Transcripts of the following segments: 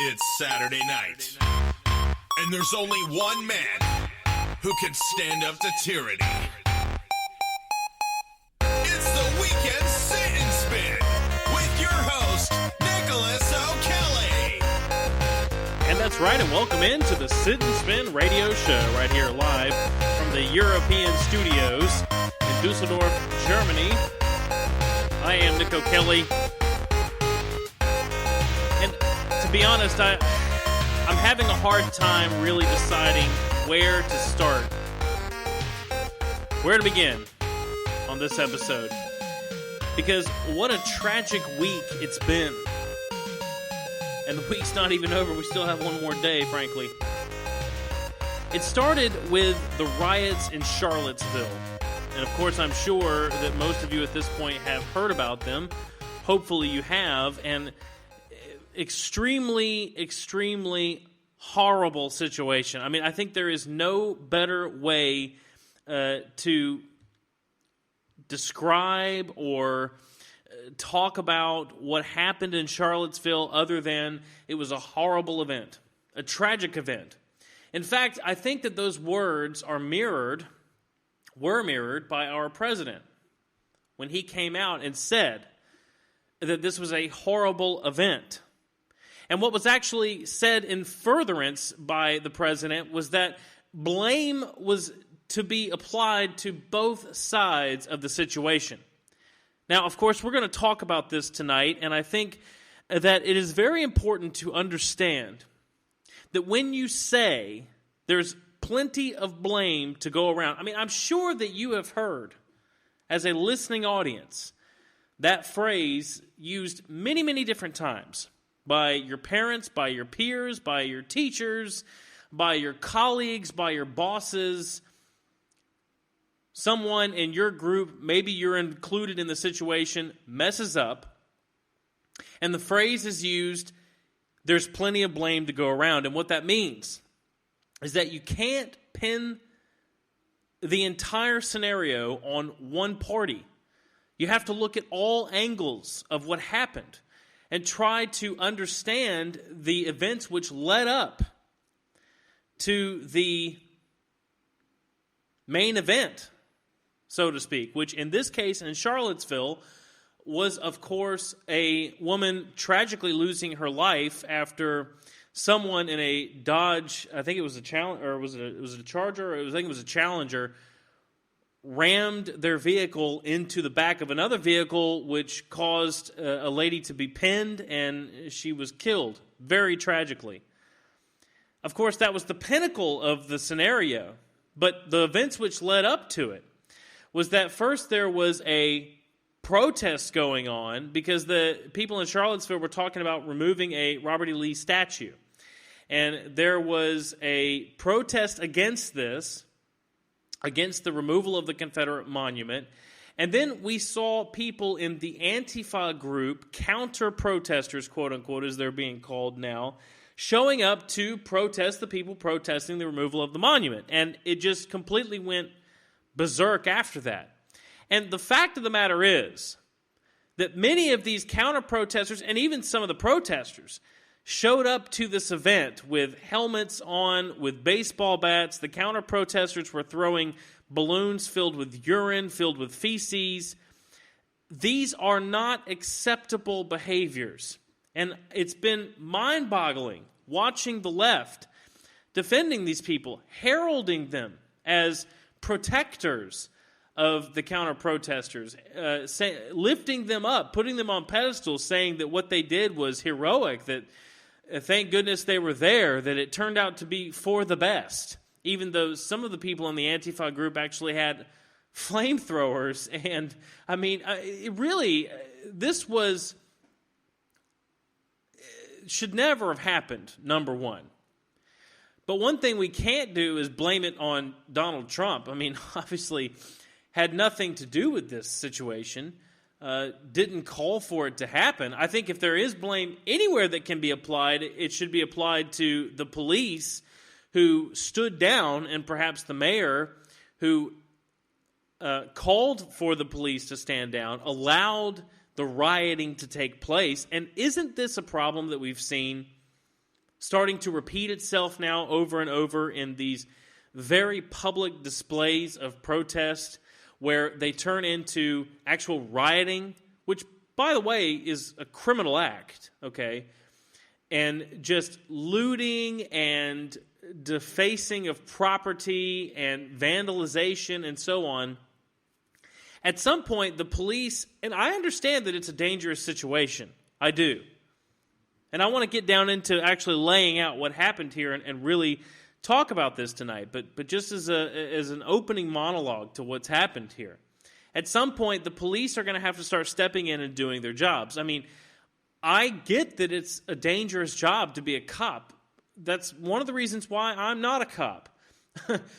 It's Saturday night, and there's only one man who can stand up to tyranny. It's the Weekend Sit and Spin with your host, Nicholas O'Kelly. And that's right, and welcome into the Sit and Spin radio show right here live from the European studios in Dusseldorf, Germany. I am Nick O'Kelly. And to be honest, I'm having a hard time really deciding where to start, where to begin on this episode. Because what a tragic week it's been. And the week's not even over. We still have one more day, frankly. It started with the riots in Charlottesville. And of course, I'm sure that most of you at this point have heard about them. Hopefully you have. And extremely horrible situation. I mean, I think there is no better way to describe or talk about what happened in Charlottesville other than it was a horrible event, a tragic event. In fact, I think that those words were mirrored by our president when he came out and said that this was a horrible event. And what was actually said in furtherance by the president was that blame was to be applied to both sides of the situation. Now, of course, we're going to talk about this tonight, and I think that it is very important to understand that when you say there's plenty of blame to go around, I mean, I'm sure that you have heard, as a listening audience, that phrase used many, many different times by your parents, by your peers, by your teachers, by your colleagues, by your bosses. Someone in your group, maybe you're included in the situation, messes up, and the phrase is used, there's plenty of blame to go around. And what that means is that you can't pin the entire scenario on one party. You have to look at all angles of what happened and try to understand the events which led up to the main event, so to speak, which in this case in Charlottesville was, of course, a woman tragically losing her life after someone in a Dodge, I think it was a Challenger, or was it a Charger? I think it was a Challenger, rammed their vehicle into the back of another vehicle, which caused a lady to be pinned, and she was killed very tragically. Of course, that was the pinnacle of the scenario, but the events which led up to it was that first there was a protest going on because the people in Charlottesville were talking about removing a Robert E. Lee statue. And there was a protest against this, against the removal of the Confederate monument. And then we saw people in the Antifa group, counter-protesters, quote-unquote, as they're being called now, showing up to protest the people protesting the removal of the monument. And it just completely went berserk after that. And the fact of the matter is that many of these counter-protesters, and even some of the protesters, showed up to this event with helmets on, with baseball bats. The counter-protesters were throwing balloons filled with urine, filled with feces. These are not acceptable behaviors. And it's been mind-boggling watching the left defending these people, heralding them as protectors of the counter-protesters, lifting them up, putting them on pedestals, saying that what they did was heroic, that thank goodness they were there, that it turned out to be for the best, even though some of the people in the Antifa group actually had flamethrowers. And, I mean, this should never have happened, number one. But one thing we can't do is blame it on Donald Trump. I mean, obviously, had nothing to do with this situation. Didn't call for it to happen. I think if there is blame anywhere that can be applied, it should be applied to the police who stood down, and perhaps the mayor who called for the police to stand down, allowed the rioting to take place. And isn't this a problem that we've seen starting to repeat itself now over and over in these very public displays of protest where they turn into actual rioting, which, by the way, is a criminal act, okay? And just looting and defacing of property and vandalization and so on. At some point, the police, and I understand that it's a dangerous situation. I do. And I want to get down into actually laying out what happened here and really talk about this tonight. But just as an opening monologue to what's happened here. At some point, the police are going to have to start stepping in and doing their jobs. I mean, I get that it's a dangerous job to be a cop. That's one of the reasons why I'm not a cop.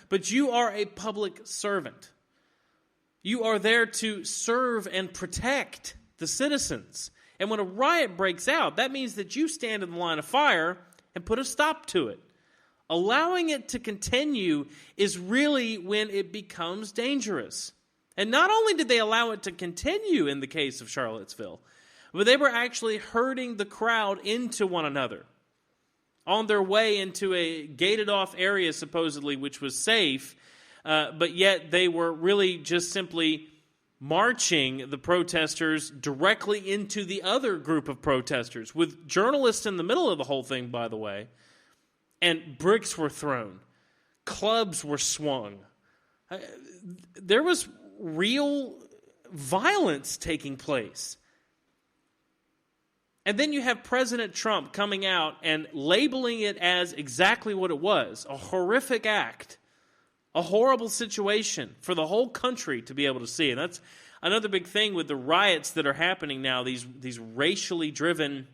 But you are a public servant. You are there to serve and protect the citizens. And when a riot breaks out, that means that you stand in the line of fire and put a stop to it. Allowing it to continue is really when it becomes dangerous. And not only did they allow it to continue in the case of Charlottesville, but they were actually herding the crowd into one another on their way into a gated-off area, supposedly, which was safe, but yet they were really just simply marching the protesters directly into the other group of protesters, with journalists in the middle of the whole thing, by the way, and bricks were thrown, clubs were swung. There was real violence taking place. And then you have President Trump coming out and labeling it as exactly what it was, a horrific act, a horrible situation for the whole country to be able to see. And that's another big thing with the riots that are happening now, these racially driven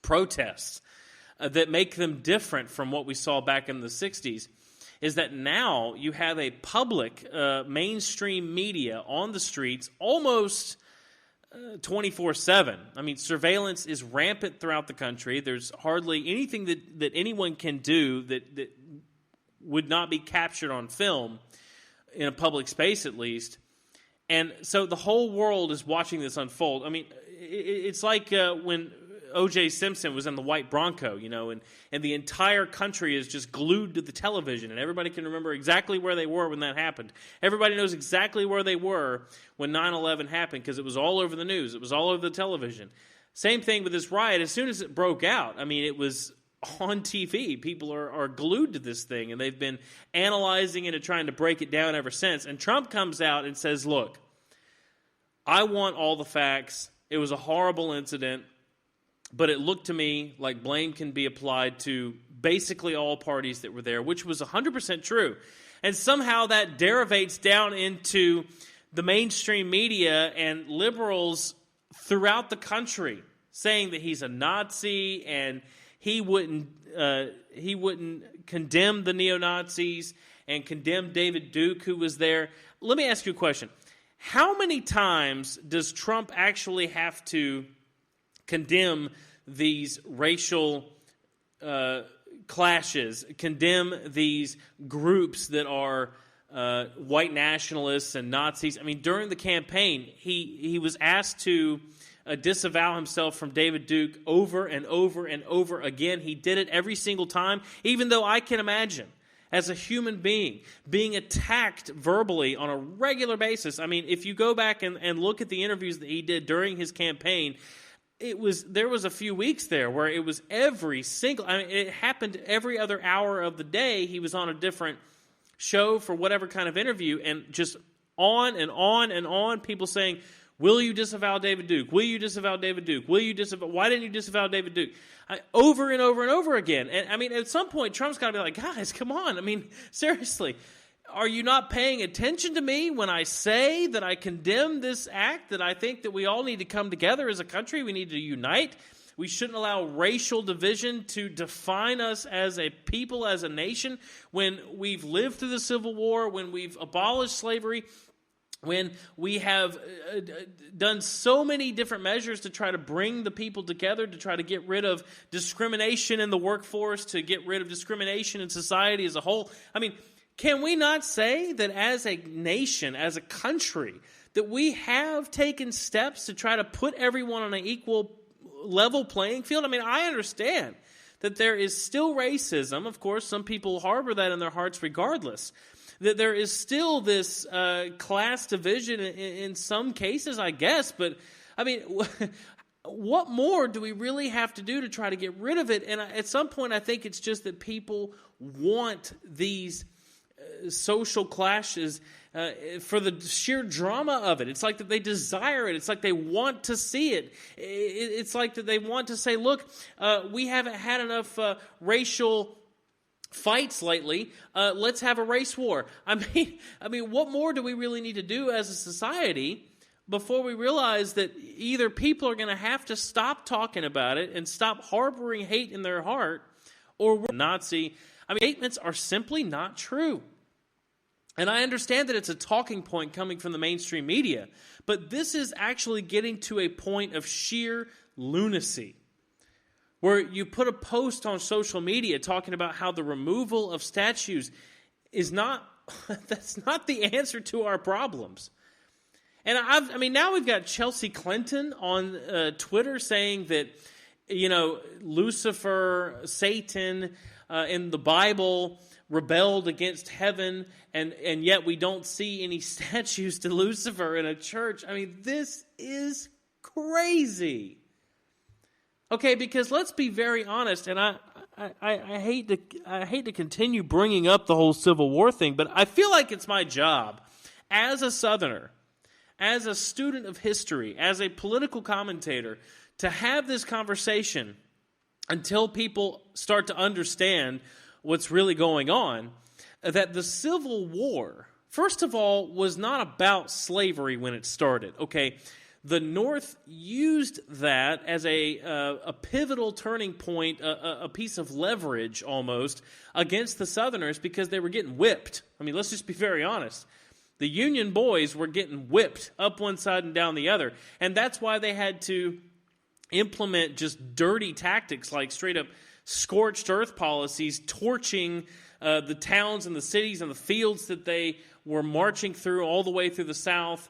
protests that make them different from what we saw back in the 60s, is that now you have a public mainstream media on the streets almost 24/7. I mean, surveillance is rampant throughout the country. There's hardly anything that anyone can do that would not be captured on film, in a public space at least. And so the whole world is watching this unfold. I mean, it's like when O.J. Simpson was in the white Bronco, and the entire country is just glued to the television, and everybody can remember exactly where they were when that happened. Everybody knows exactly where they were when 9/11 happened because it was all over the news. It was all over the television. Same thing with this riot. As soon as it broke out, I mean, it was on TV. People are glued to this thing, and they've been analyzing it and trying to break it down ever since. And Trump comes out and says, look, I want all the facts. It was a horrible incident. But it looked to me like blame can be applied to basically all parties that were there, which was 100% true. And somehow that derivates down into the mainstream media and liberals throughout the country saying that he's a Nazi and he wouldn't condemn the neo-Nazis and condemn David Duke, who was there. Let me ask you a question. How many times does Trump actually have to condemn these racial clashes, condemn these groups that are white nationalists and Nazis? I mean, during the campaign, he was asked to disavow himself from David Duke over and over and over again. He did it every single time, even though I can imagine, as a human being, being attacked verbally on a regular basis. I mean, if you go back and look at the interviews that he did during his campaign, there was a few weeks there where it was it happened every other hour of the day. He was on a different show for whatever kind of interview, and just on and on and on, people saying, will you disavow David Duke? Will you disavow David Duke? Why didn't you disavow David Duke? Over and over and over again. And I mean, at some point, Trump's got to be like, guys, come on. I mean, seriously. Are you not paying attention to me when I say that I condemn this act, that I think that we all need to come together as a country? We need to unite. We shouldn't allow racial division to define us as a people, as a nation, when we've lived through the Civil War, when we've abolished slavery, when we have done so many different measures to try to bring the people together, to try to get rid of discrimination in the workforce, to get rid of discrimination in society as a whole. I mean, can we not say that as a nation, as a country, that we have taken steps to try to put everyone on an equal level playing field? I mean, I understand that there is still racism. Of course, some people harbor that in their hearts regardless. That there is still this class division in some cases, I guess. But, I mean, what more do we really have to do to try to get rid of it? And at some point, I think it's just that people want these social clashes for the sheer drama of it. It's like that they desire it. It's like they want to see it. It's like that they want to say, look, we haven't had enough racial fights lately. Let's have a race war. I mean, what more do we really need to do as a society before we realize that either people are going to have to stop talking about it and stop harboring hate in their heart, or we're Nazi. I mean, statements are simply not true. And I understand that it's a talking point coming from the mainstream media, but this is actually getting to a point of sheer lunacy, where you put a post on social media talking about how the removal of statues is that's not the answer to our problems. And I mean, now we've got Chelsea Clinton on Twitter saying that, Lucifer, Satan in the Bible rebelled against heaven, and yet we don't see any statues to Lucifer in a church. I mean, this is crazy. Okay, because let's be very honest, and I hate to continue bringing up the whole Civil War thing, but I feel like it's my job as a Southerner, as a student of history, as a political commentator, to have this conversation until people start to understand what's really going on, that the Civil War, first of all, was not about slavery when it started, okay? The North used that as a pivotal turning point, a piece of leverage almost, against the Southerners because they were getting whipped. I mean, let's just be very honest. The Union boys were getting whipped up one side and down the other, and that's why they had to implement just dirty tactics like straight up scorched earth policies, torching the towns and the cities and the fields that they were marching through all the way through the South.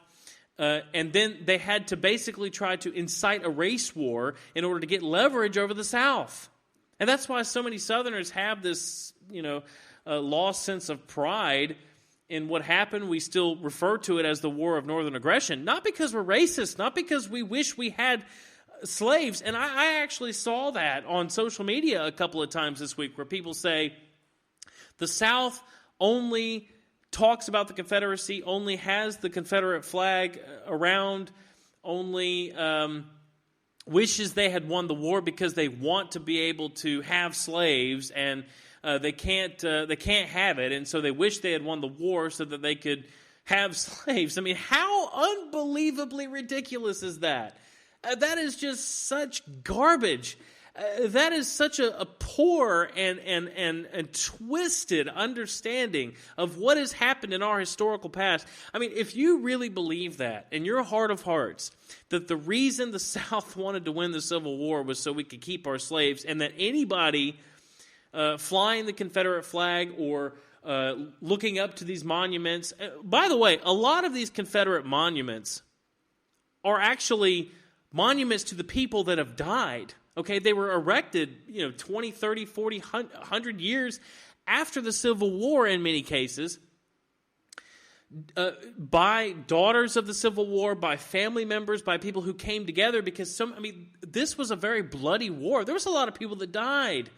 And then they had to basically try to incite a race war in order to get leverage over the South. And that's why so many Southerners have this, lost sense of pride in what happened. We still refer to it as the War of Northern Aggression, not because we're racist, not because we wish we had slaves. And I actually saw that on social media a couple of times this week where people say the South only talks about the Confederacy, only has the Confederate flag around, only wishes they had won the war because they want to be able to have slaves, and they can't have it, and so they wish they had won the war so that they could have slaves. I mean, how unbelievably ridiculous is that? That is just such garbage. That is such a poor and twisted understanding of what has happened in our historical past. I mean, if you really believe that in your heart of hearts, that the reason the South wanted to win the Civil War was so we could keep our slaves, and that anybody flying the Confederate flag or looking up to these monuments, by the way, a lot of these Confederate monuments are actually monuments to the people that have died. Okay, they were erected, 20, 30, 40, 100 years after the Civil War in many cases, by daughters of the Civil War, by family members, by people who came together, because this was a very bloody war. There was a lot of people that died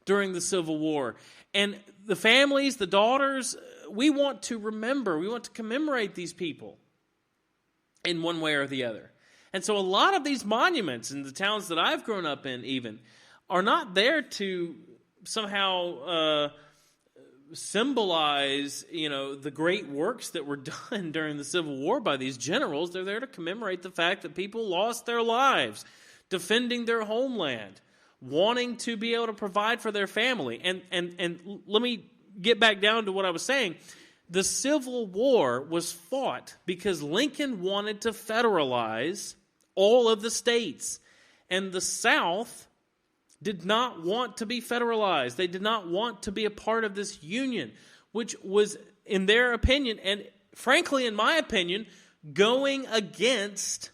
during the Civil War. And the families, the daughters, we want to remember, we want to commemorate these people in one way or the other. And so a lot of these monuments in the towns that I've grown up in even are not there to somehow symbolize, the great works that were done during the Civil War by these generals. They're there to commemorate the fact that people lost their lives defending their homeland, wanting to be able to provide for their family. And let me get back down to what I was saying. The Civil War was fought because Lincoln wanted to federalize all of the states. And the South did not want to be federalized. They did not want to be a part of this union, which was, in their opinion, and frankly, in my opinion, going against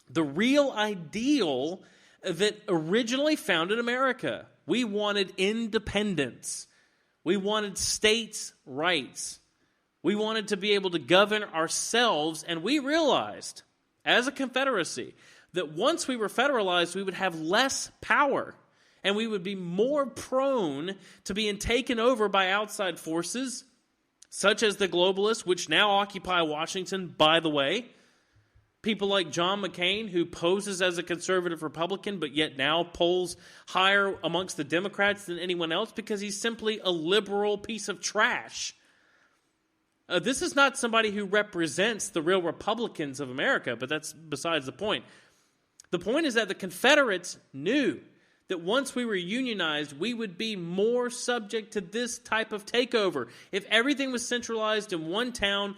the real ideal that originally founded America. We wanted independence. We wanted states' rights. We wanted to be able to govern ourselves, and we realized, as a confederacy, that once we were federalized, we would have less power, and we would be more prone to being taken over by outside forces, such as the globalists, which now occupy Washington, by the way. People like John McCain, who poses as a conservative Republican, but yet now polls higher amongst the Democrats than anyone else because he's simply a liberal piece of trash. This is not somebody who represents the real Republicans of America, but that's besides the point. The point is that the Confederates knew that once we were unionized, we would be more subject to this type of takeover. If everything was centralized in one town,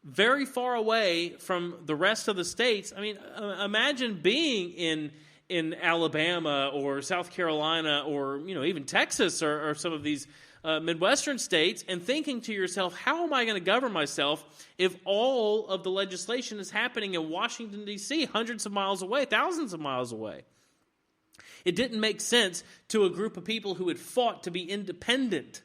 very far away from the rest of the states. I mean, imagine being in Alabama or South Carolina or even Texas or some of these Midwestern states and thinking to yourself, how am I going to govern myself if all of the legislation is happening in Washington, D.C., hundreds of miles away, thousands of miles away? It didn't make sense to a group of people who had fought to be independent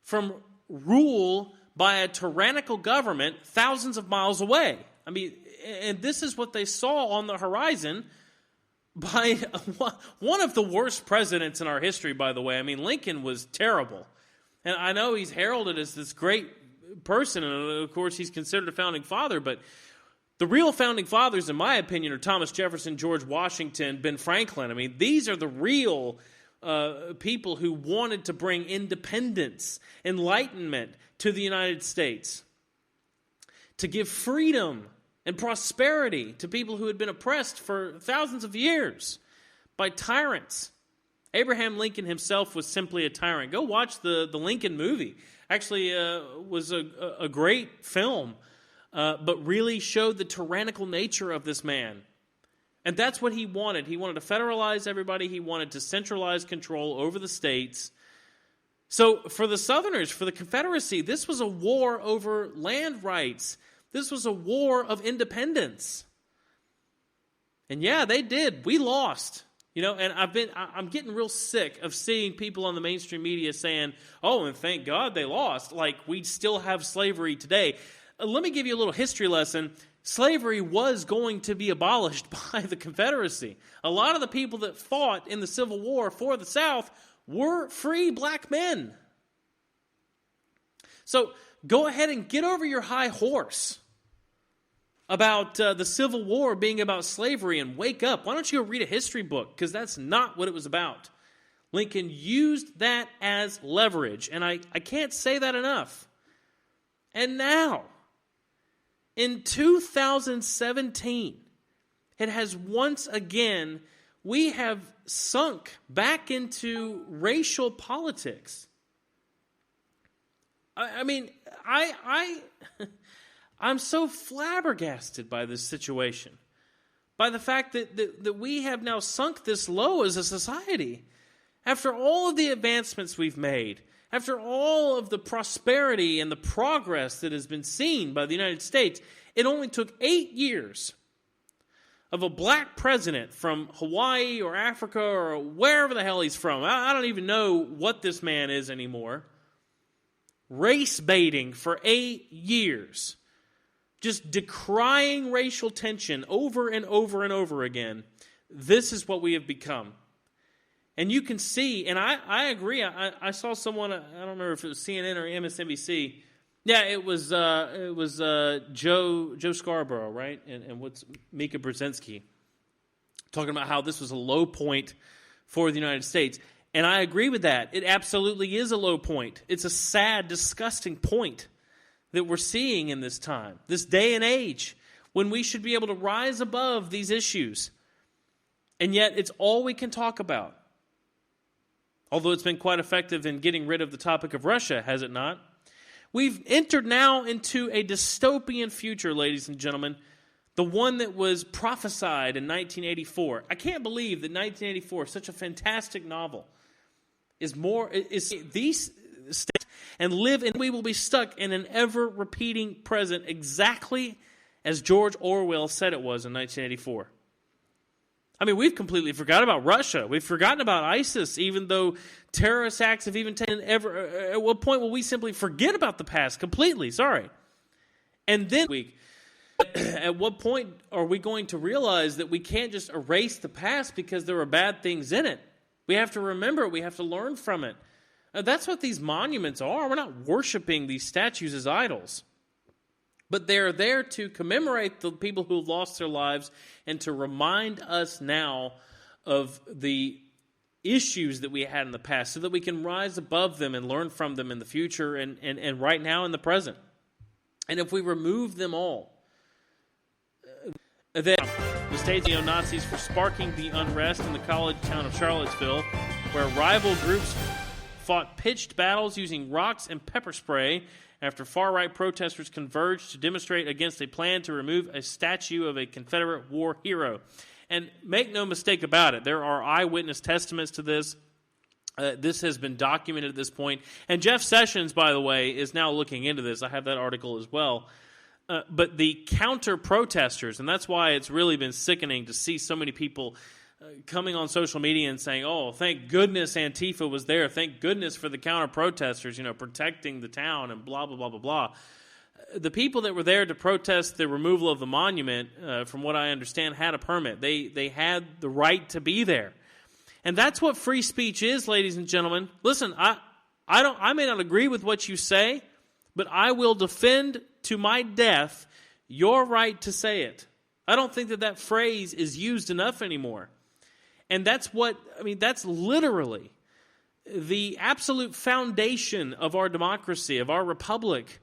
from rule by a tyrannical government thousands of miles away. I mean, and this is what they saw on the horizon by one of the worst presidents in our history, by the way. I mean, Lincoln was terrible. And I know he's heralded as this great person, and of course he's considered a founding father, but the real founding fathers, in my opinion, are Thomas Jefferson, George Washington, Ben Franklin. I mean, these are the real people who wanted to bring independence, enlightenment to the United States, to give freedom and prosperity to people who had been oppressed for thousands of years by tyrants. Abraham Lincoln himself was simply a tyrant. Go watch the Lincoln movie. Actually, was a great film, but really showed the tyrannical nature of this man. And that's what he wanted. He wanted to federalize everybody. He wanted to centralize control over the states. So for the Southerners, for the Confederacy, this was a war over land rights. This was a war of independence. And yeah, they did. We lost. And I'm getting real sick of seeing people on the mainstream media saying, oh, and thank God they lost, like we still have slavery today. Let me give you a little history lesson. Slavery was going to be abolished by the Confederacy. A lot of the people that fought in the Civil War for the South were free black men. So go ahead and get over your high horse about the Civil War being about slavery and wake up. Why don't you go read a history book? Because that's not what it was about. Lincoln used that as leverage, and I can't say that enough. And now, in 2017, it has once again, we have sunk back into racial politics. I'm so flabbergasted by this situation, by the fact that we have now sunk this low as a society. After all of the advancements we've made, after all of the prosperity and the progress that has been seen by the United States, it only took 8 years of a black president from Hawaii or Africa or wherever the hell he's from. I don't even know what this man is anymore. Race baiting for 8 years. Just decrying racial tension over and over and over again. This is what we have become. And you can see, and I agree, I saw someone, I don't remember if it was CNN or MSNBC. Yeah, it was Joe Scarborough, right? And what's Mika Brzezinski talking about how this was a low point for the United States. And I agree with that. It absolutely is a low point. It's a sad, disgusting point that we're seeing in this time, this day and age, when we should be able to rise above these issues. And yet, it's all we can talk about. Although it's been quite effective in getting rid of the topic of Russia, has it not? We've entered now into a dystopian future, ladies and gentlemen, the one that was prophesied in 1984. I can't believe that 1984, such a fantastic novel, is these states and live, and we will be stuck in an ever-repeating present, exactly as George Orwell said it was in 1984. I mean, we've completely forgot about Russia. We've forgotten about ISIS, even though terrorist acts have even taken ever. At what point will we simply forget about the past completely? Sorry. And then at what point are we going to realize that we can't just erase the past because there are bad things in it? We have to remember it. We have to learn from it. That's what these monuments are. We're not worshiping these statues as idols. But they're there to commemorate the people who have lost their lives and to remind us now of the issues that we had in the past so that we can rise above them and learn from them in the future and right now in the present. And if we remove them all, then the state's neo-Nazis for sparking the unrest in the college town of Charlottesville, where rival groups fought pitched battles using rocks and pepper spray after far-right protesters converged to demonstrate against a plan to remove a statue of a Confederate war hero. And make no mistake about it, there are eyewitness testaments to this. This has been documented at this point. And Jeff Sessions, by the way, is now looking into this. I have that article as well. But the counter-protesters, and that's why it's really been sickening to see so many people coming on social media and saying, oh, thank goodness Antifa was there. Thank goodness for the counter-protesters, protecting the town and blah, blah, blah, blah, blah. The people that were there to protest the removal of the monument, from what I understand, had a permit. They had the right to be there. And that's what free speech is, ladies and gentlemen. Listen, I may not agree with what you say, but I will defend to my death your right to say it. I don't think that phrase is used enough anymore. And that's literally the absolute foundation of our democracy, of our republic,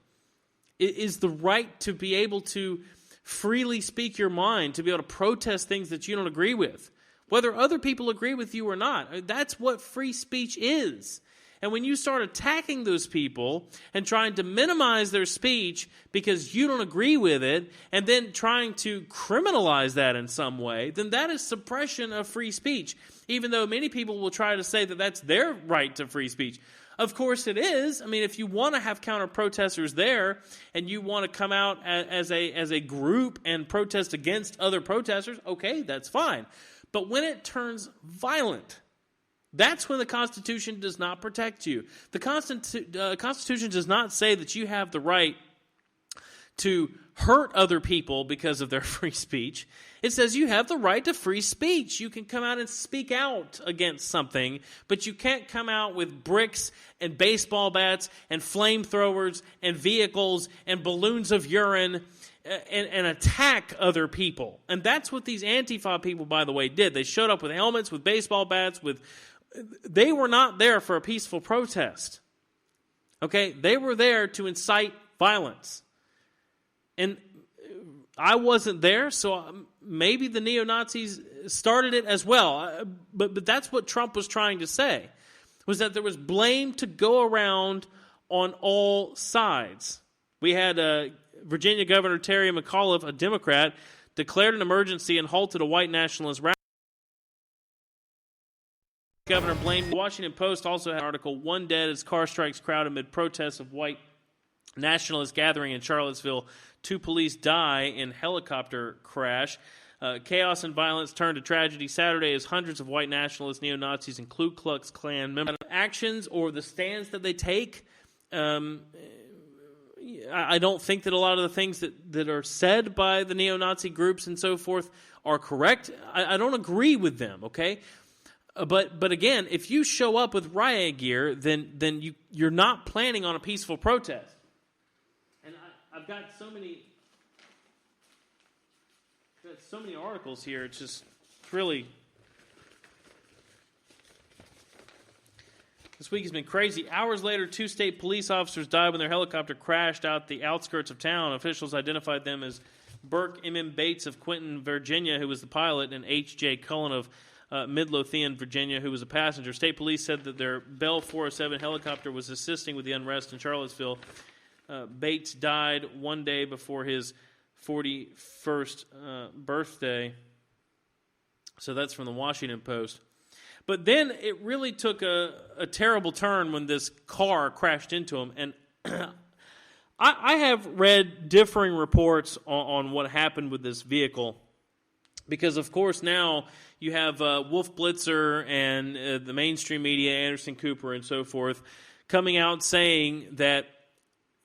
is the right to be able to freely speak your mind, to be able to protest things that you don't agree with, whether other people agree with you or not. That's what free speech is. And when you start attacking those people and trying to minimize their speech because you don't agree with it, and then trying to criminalize that in some way, then that is suppression of free speech, even though many people will try to say that that's their right to free speech. Of course it is. I mean, if you want to have counter-protesters there and you want to come out as a group and protest against other protesters, okay, that's fine. But when it turns violent, that's when the Constitution does not protect you. The Constitution does not say that you have the right to hurt other people because of their free speech. It says you have the right to free speech. You can come out and speak out against something, but you can't come out with bricks and baseball bats and flamethrowers and vehicles and balloons of urine and attack other people. And that's what these Antifa people, by the way, did. They showed up with helmets, with baseball bats, they were not there for a peaceful protest. Okay? They were there to incite violence. And I wasn't there, so maybe the neo-Nazis started it as well. But that's what Trump was trying to say, was that there was blame to go around on all sides. We had Virginia Governor Terry McAuliffe, a Democrat, declared an emergency and halted a white nationalist rally. Governor blamed. The Washington Post also had an article, "One dead as car strikes crowd amid protests of white nationalists gathering in Charlottesville. 2 police die in helicopter crash." Chaos and violence turned to tragedy Saturday as hundreds of white nationalists, neo-Nazis, and Ku Klux Klan members actions or the stands that they take. I don't think that a lot of the things that are said by the neo-Nazi groups and so forth are correct. I don't agree with them, okay? But again, if you show up with riot gear, then you're not planning on a peaceful protest. And I've got so many articles here. It's just really, this week has been crazy. Hours later, 2 state police officers died when their helicopter crashed out the outskirts of town. Officials identified them as Burke M.M. Bates of Quinton, Virginia, who was the pilot, and H.J. Cullen of Midlothian, Virginia, who was a passenger. State police said that their Bell 407 helicopter was assisting with the unrest in Charlottesville. Bates died one day before his 41st birthday. So that's from the Washington Post. But then it really took a terrible turn when this car crashed into him. And I have read differing reports on what happened with this vehicle. Because, of course, now you have Wolf Blitzer and the mainstream media, Anderson Cooper and so forth, coming out saying that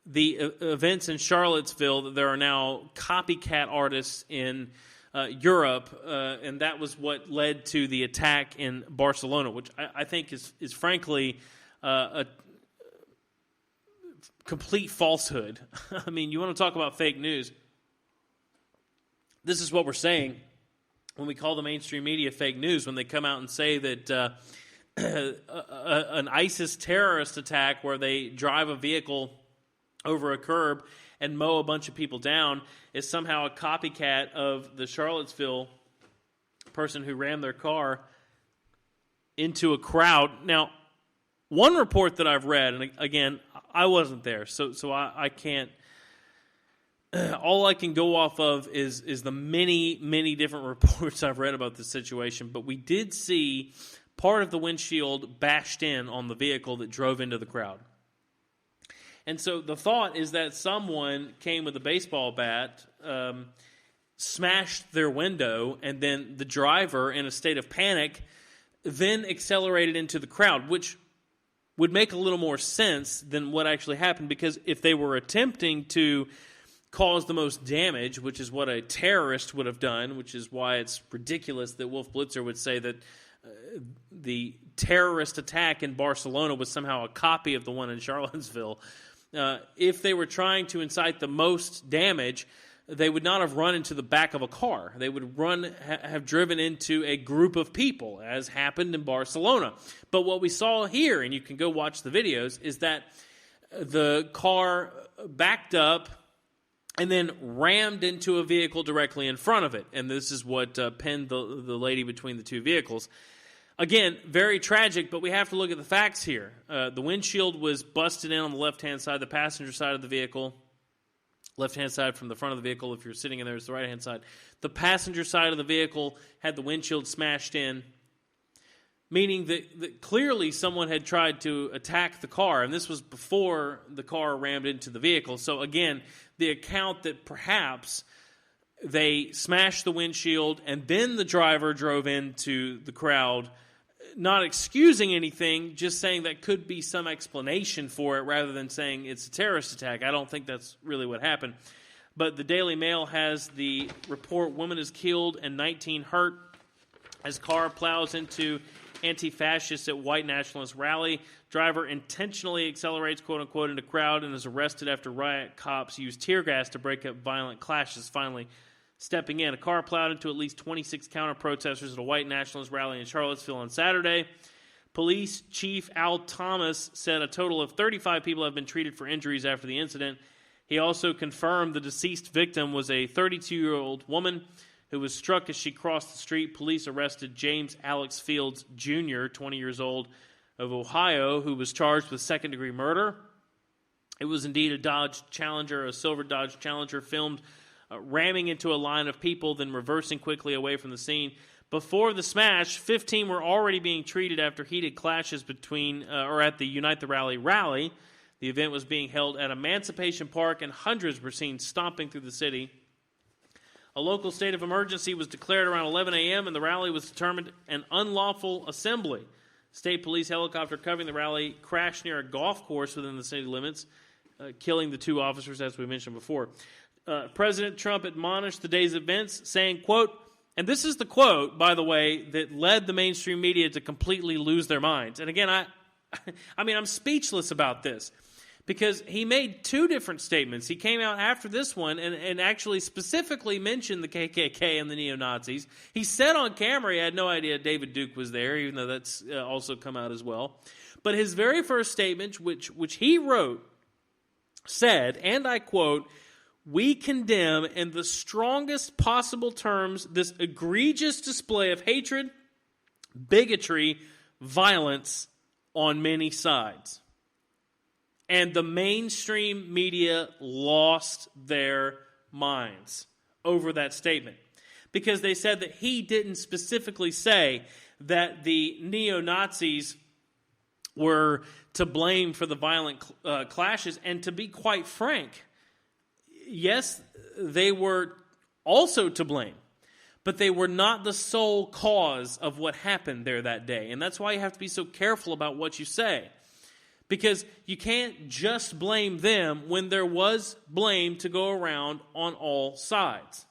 the events in Charlottesville, that there are now copycat artists in Europe, and that was what led to the attack in Barcelona, which I think is frankly a complete falsehood. I mean, you want to talk about fake news. This is what we're saying when we call the mainstream media fake news, when they come out and say that an ISIS terrorist attack where they drive a vehicle over a curb and mow a bunch of people down is somehow a copycat of the Charlottesville person who rammed their car into a crowd. Now, one report that I've read, and again, I wasn't there, so I can't. All I can go off of is the many different reports I've read about this situation. But we did see part of the windshield bashed in on the vehicle that drove into the crowd. And so the thought is that someone came with a baseball bat, smashed their window, and then the driver, in a state of panic, then accelerated into the crowd, which would make a little more sense than what actually happened, because if they were attempting to cause the most damage, which is what a terrorist would have done, which is why it's ridiculous that Wolf Blitzer would say that the terrorist attack in Barcelona was somehow a copy of the one in Charlottesville. If they were trying to incite the most damage, they would not have run into the back of a car. They would have driven into a group of people, as happened in Barcelona. But what we saw here, and you can go watch the videos, is that the car backed up and then rammed into a vehicle directly in front of it. And this is what pinned the lady between the two vehicles. Again, very tragic, but we have to look at the facts here. The windshield was busted in on the left-hand side, the passenger side of the vehicle. Left-hand side from the front of the vehicle. If you're sitting in there, it's the right-hand side. The passenger side of the vehicle had the windshield smashed in, meaning that clearly someone had tried to attack the car, and this was before the car rammed into the vehicle. So again, the account that perhaps they smashed the windshield and then the driver drove into the crowd, not excusing anything, just saying that could be some explanation for it rather than saying it's a terrorist attack. I don't think that's really what happened. But the Daily Mail has the report, woman is killed and 19 hurt as car plows into anti-fascists at white nationalist rally. Driver intentionally accelerates, quote-unquote, into crowd and is arrested after riot cops used tear gas to break up violent clashes. Finally stepping in, a car plowed into at least 26 counter-protesters at a white nationalist rally in Charlottesville on Saturday. Police Chief Al Thomas said a total of 35 people have been treated for injuries after the incident. He also confirmed the deceased victim was a 32-year-old woman who was struck as she crossed the street. Police arrested James Alex Fields Jr., 20 years old, of Ohio, who was charged with second-degree murder. It was indeed a Dodge Challenger, a silver Dodge Challenger, filmed ramming into a line of people, then reversing quickly away from the scene. Before the smash, 15 were already being treated after heated clashes at the Unite the rally. The event was being held at Emancipation Park, and hundreds were seen stomping through the city. A local state of emergency was declared around 11 a.m., and the rally was determined an unlawful assembly. State police helicopter covering the rally crashed near a golf course within the city limits, killing the two officers, as we mentioned before. President Trump admonished the day's events, saying, quote, and this is the quote, by the way, that led the mainstream media to completely lose their minds. And again, I'm speechless about this, because he made two different statements. He came out after this one and actually specifically mentioned the KKK and the neo-Nazis. He said on camera he had no idea David Duke was there, even though that's also come out as well. But his very first statement, which he wrote, said, and I quote, "We condemn in the strongest possible terms this egregious display of hatred, bigotry, violence on many sides." And the mainstream media lost their minds over that statement, because they said that he didn't specifically say that the neo-Nazis were to blame for the violent clashes. And to be quite frank, yes, they were also to blame. but they were not the sole cause of what happened there that day. And that's why you have to be so careful about what you say. Because you can't just blame them when there was blame to go around on all sides.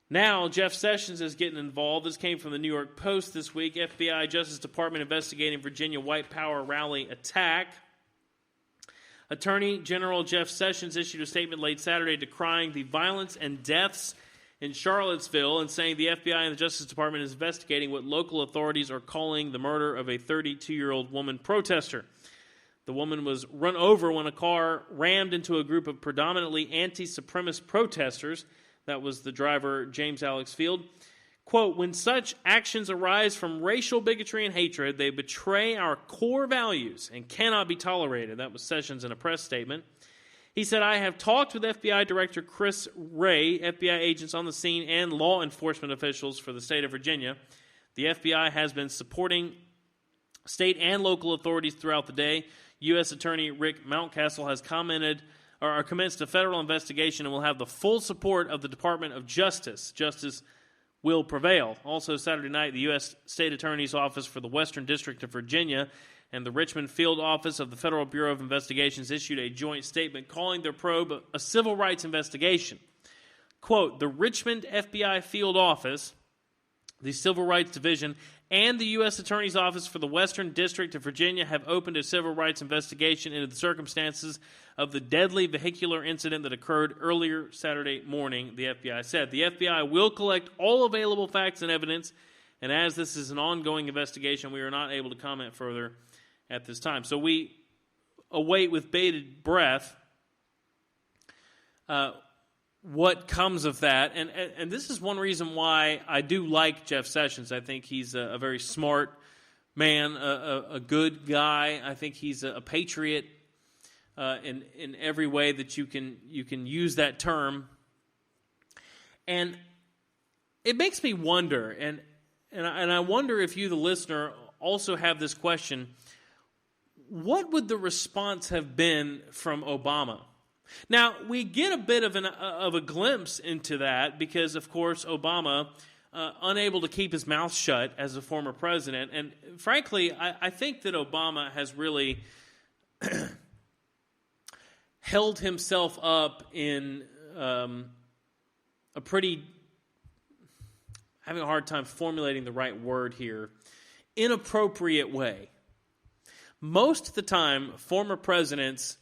Now, Jeff Sessions is getting involved. This came from the New York Post this week. FBI Justice Department investigating Virginia White Power rally attack. Attorney General Jeff Sessions issued a statement late Saturday decrying the violence and deaths in Charlottesville and saying the FBI and the Justice Department is investigating what local authorities are calling the murder of a 32-year-old woman protester. The woman was run over when a car rammed into a group of predominantly anti-supremacist protesters. That was the driver, James Alex Field. Quote, when such actions arise from racial bigotry and hatred, they betray our core values and cannot be tolerated. That was Sessions in a press statement. He said, I have talked with FBI Director Chris Wray, FBI agents on the scene, and law enforcement officials for the state of Virginia. The FBI has been supporting state and local authorities throughout the day. U.S. Attorney Rick Mountcastle has commenced a federal investigation and will have the full support of the Department of Justice. Justice will prevail. Also Saturday night, the U.S. State Attorney's Office for the Western District of Virginia and the Richmond Field Office of the Federal Bureau of Investigations issued a joint statement calling their probe a civil rights investigation. Quote, the Richmond FBI Field Office, the Civil Rights Division, and the U.S. Attorney's Office for the Western District of Virginia have opened a civil rights investigation into the circumstances of the deadly vehicular incident that occurred earlier Saturday morning, the FBI said. The FBI will collect all available facts and evidence, and as this is an ongoing investigation, we are not able to comment further at this time. So we await with bated breath what comes of that. And this is one reason why I do like Jeff Sessions. I think he's a very smart man, a good guy. I think he's a patriot in every way that you can use that term. And it makes me wonder, and I wonder if you, the listener, also have this question: what would the response have been from Obama? Now, we get a bit of a glimpse into that because, of course, Obama, unable to keep his mouth shut as a former president. And frankly, I think that Obama has really held himself up in a pretty, having a hard time formulating the right word here, inappropriate way. Most of the time, former presidents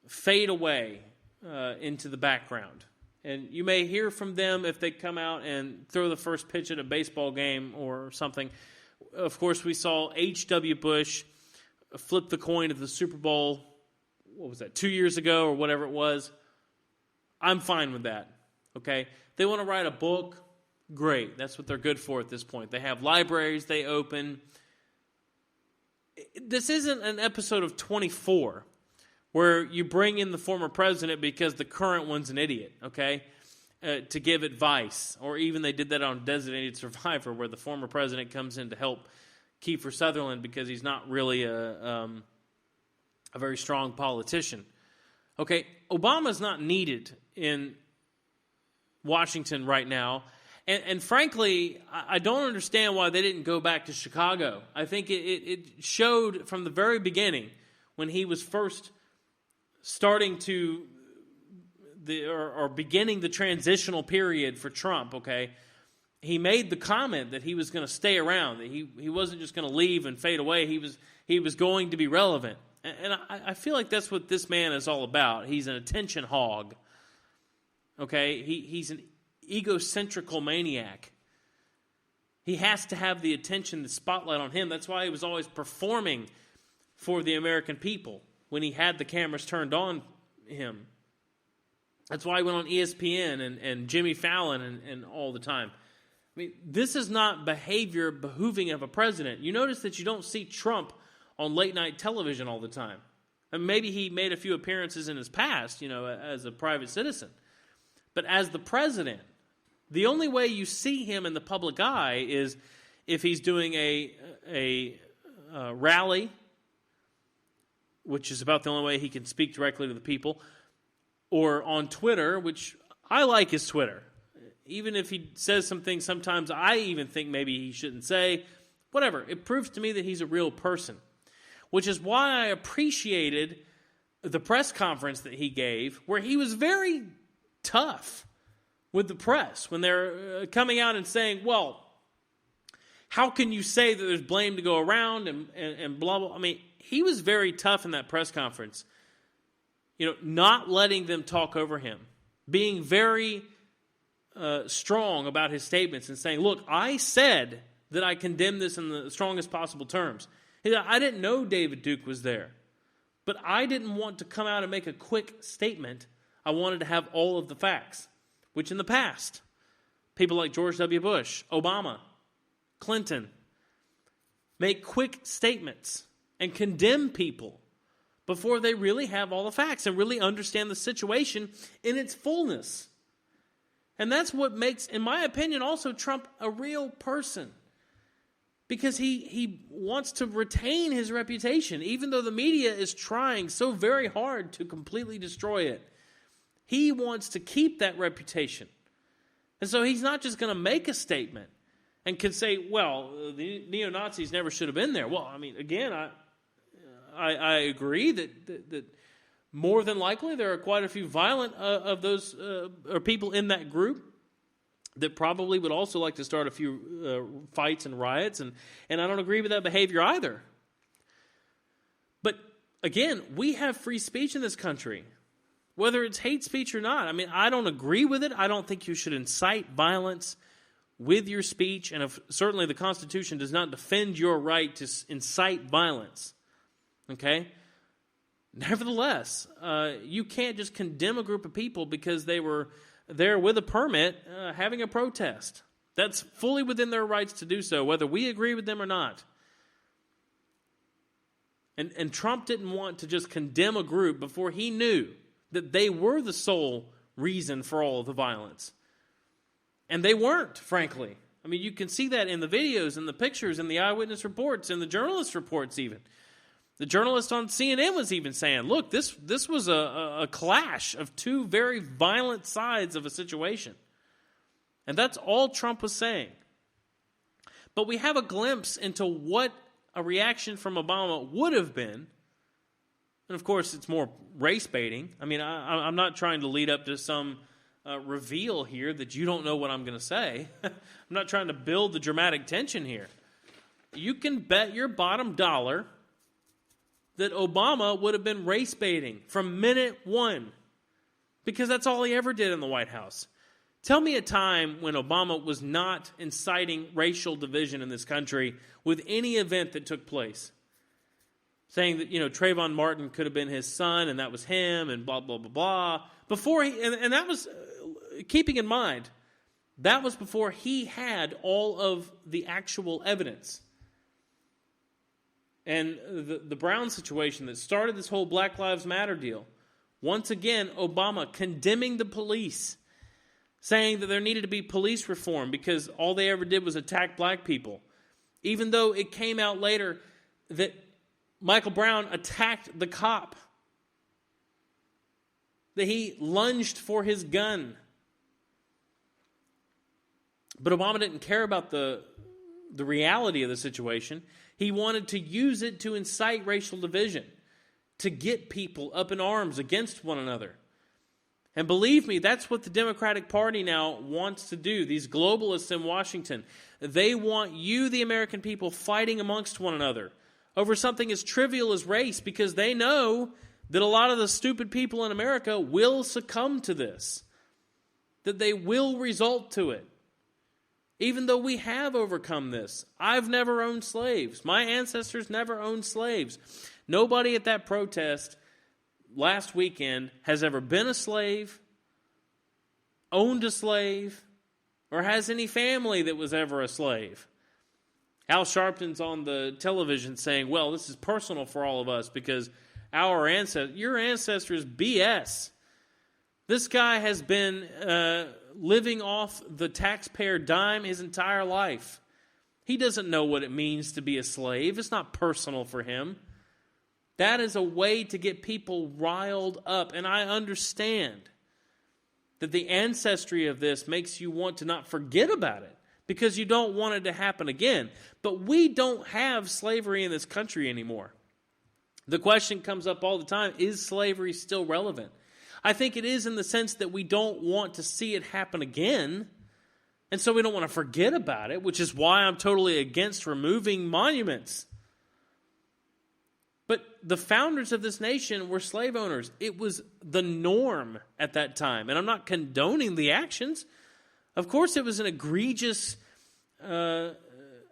fade away into the background. And you may hear from them if they come out and throw the first pitch at a baseball game or something. Of course, we saw H.W. Bush flip the coin at the Super Bowl, 2 years ago or whatever it was. I'm fine with that, okay? They want to write a book, great. That's what they're good for at this point. They have libraries they open. This isn't an episode of 24 where you bring in the former president because the current one's an idiot, okay, to give advice. Or even they did that on Designated Survivor where the former president comes in to help Kiefer Sutherland because he's not really a very strong politician. Okay, Obama's not needed in Washington right now. And frankly, I don't understand why they didn't go back to Chicago. I think it showed from the very beginning when he was first starting to or beginning the transitional period for Trump, okay, he made the comment that he was going to stay around, that he wasn't just going to leave and fade away. He was going to be relevant. And I feel like that's what this man is all about. He's an attention hog, okay? He's an egocentrical maniac. He has to have the attention, the spotlight on him. That's why he was always performing for the American people when he had the cameras turned on him. That's why he went on ESPN and Jimmy Fallon and all the time. I mean, this is not behavior behooving of a president. You notice that you don't see Trump on late-night television all the time. And maybe he made a few appearances in his past, as a private citizen. But as the president, the only way you see him in the public eye is if he's doing a rally, which is about the only way he can speak directly to the people, or on Twitter, which I like his Twitter. even if he says some things sometimes I even think maybe he shouldn't say, whatever, it proves to me that he's a real person, which is why I appreciated the press conference that he gave, where he was very tough with the press when they're coming out and saying, well, how can you say that there's blame to go around and blah, blah. I mean, he was very tough in that press conference, not letting them talk over him, being very strong about his statements and saying, look, I said that I condemn this in the strongest possible terms. He said, I didn't know David Duke was there, but I didn't want to come out and make a quick statement. I wanted to have all of the facts, which in the past, people like George W. Bush, Obama, Clinton, make quick statements and condemn people before they really have all the facts and really understand the situation in its fullness. And that's what makes, in my opinion, also Trump a real person. Because he wants to retain his reputation, even though the media is trying so very hard to completely destroy it. He wants to keep that reputation. And so he's not just going to make a statement and can say, well, the neo-Nazis never should have been there. Well, I mean, again, I agree that more than likely there are quite a few violent of those or people in that group that probably would also like to start a few fights and riots, and I don't agree with that behavior either. But again, we have free speech in this country, whether it's hate speech or not. I mean, I don't agree with it. I don't think you should incite violence with your speech, and certainly the Constitution does not defend your right to incite violence. Okay? Nevertheless, you can't just condemn a group of people because they were there with a permit having a protest. That's fully within their rights to do so, whether we agree with them or not. And Trump didn't want to just condemn a group before he knew that they were the sole reason for all of the violence. And they weren't, frankly. I mean, you can see that in the videos and the pictures and the eyewitness reports and the journalist reports even. The journalist on CNN was even saying, look, this was a clash of two very violent sides of a situation. And that's all Trump was saying. But we have a glimpse into what a reaction from Obama would have been. And of course, it's more race baiting. I mean, I'm not trying to lead up to some reveal here that you don't know what I'm going to say. I'm not trying to build the dramatic tension here. You can bet your bottom dollar that Obama would have been race baiting from minute one, because that's all he ever did in the White House. Tell me a time when Obama was not inciting racial division in this country with any event that took place. Saying that, Trayvon Martin could have been his son and that was him and blah, blah, blah, blah. Before and that was, keeping in mind, that was before he had all of the actual evidence. And the Brown situation that started this whole Black Lives Matter deal, once again, Obama condemning the police, saying that there needed to be police reform because all they ever did was attack black people. Even though it came out later that Michael Brown attacked the cop, that he lunged for his gun. But Obama didn't care about the reality of the situation. He wanted to use it to incite racial division, to get people up in arms against one another. And believe me, that's what the Democratic Party now wants to do. These globalists in Washington, they want you, the American people, fighting amongst one another over something as trivial as race, because they know that a lot of the stupid people in America will succumb to this, that they will result to it. Even though we have overcome this. I've never owned slaves. My ancestors never owned slaves. Nobody at that protest last weekend has ever been a slave, owned a slave, or has any family that was ever a slave. Al Sharpton's on the television saying, well, this is personal for all of us because your ancestors BS. This guy has been living off the taxpayer dime his entire life. He doesn't know what it means to be a slave. It's not personal for him. That is a way to get people riled up, and I understand. that the ancestry of this makes you want to not forget about it because you don't want it to happen again. But we don't have slavery in this country anymore. The question comes up all the time, is slavery still relevant? I think it is in the sense that we don't want to see it happen again, and so we don't want to forget about it, which is why I'm totally against removing monuments. But the founders of this nation were slave owners. It was the norm at that time, and I'm not condoning the actions. Of course, it was an egregious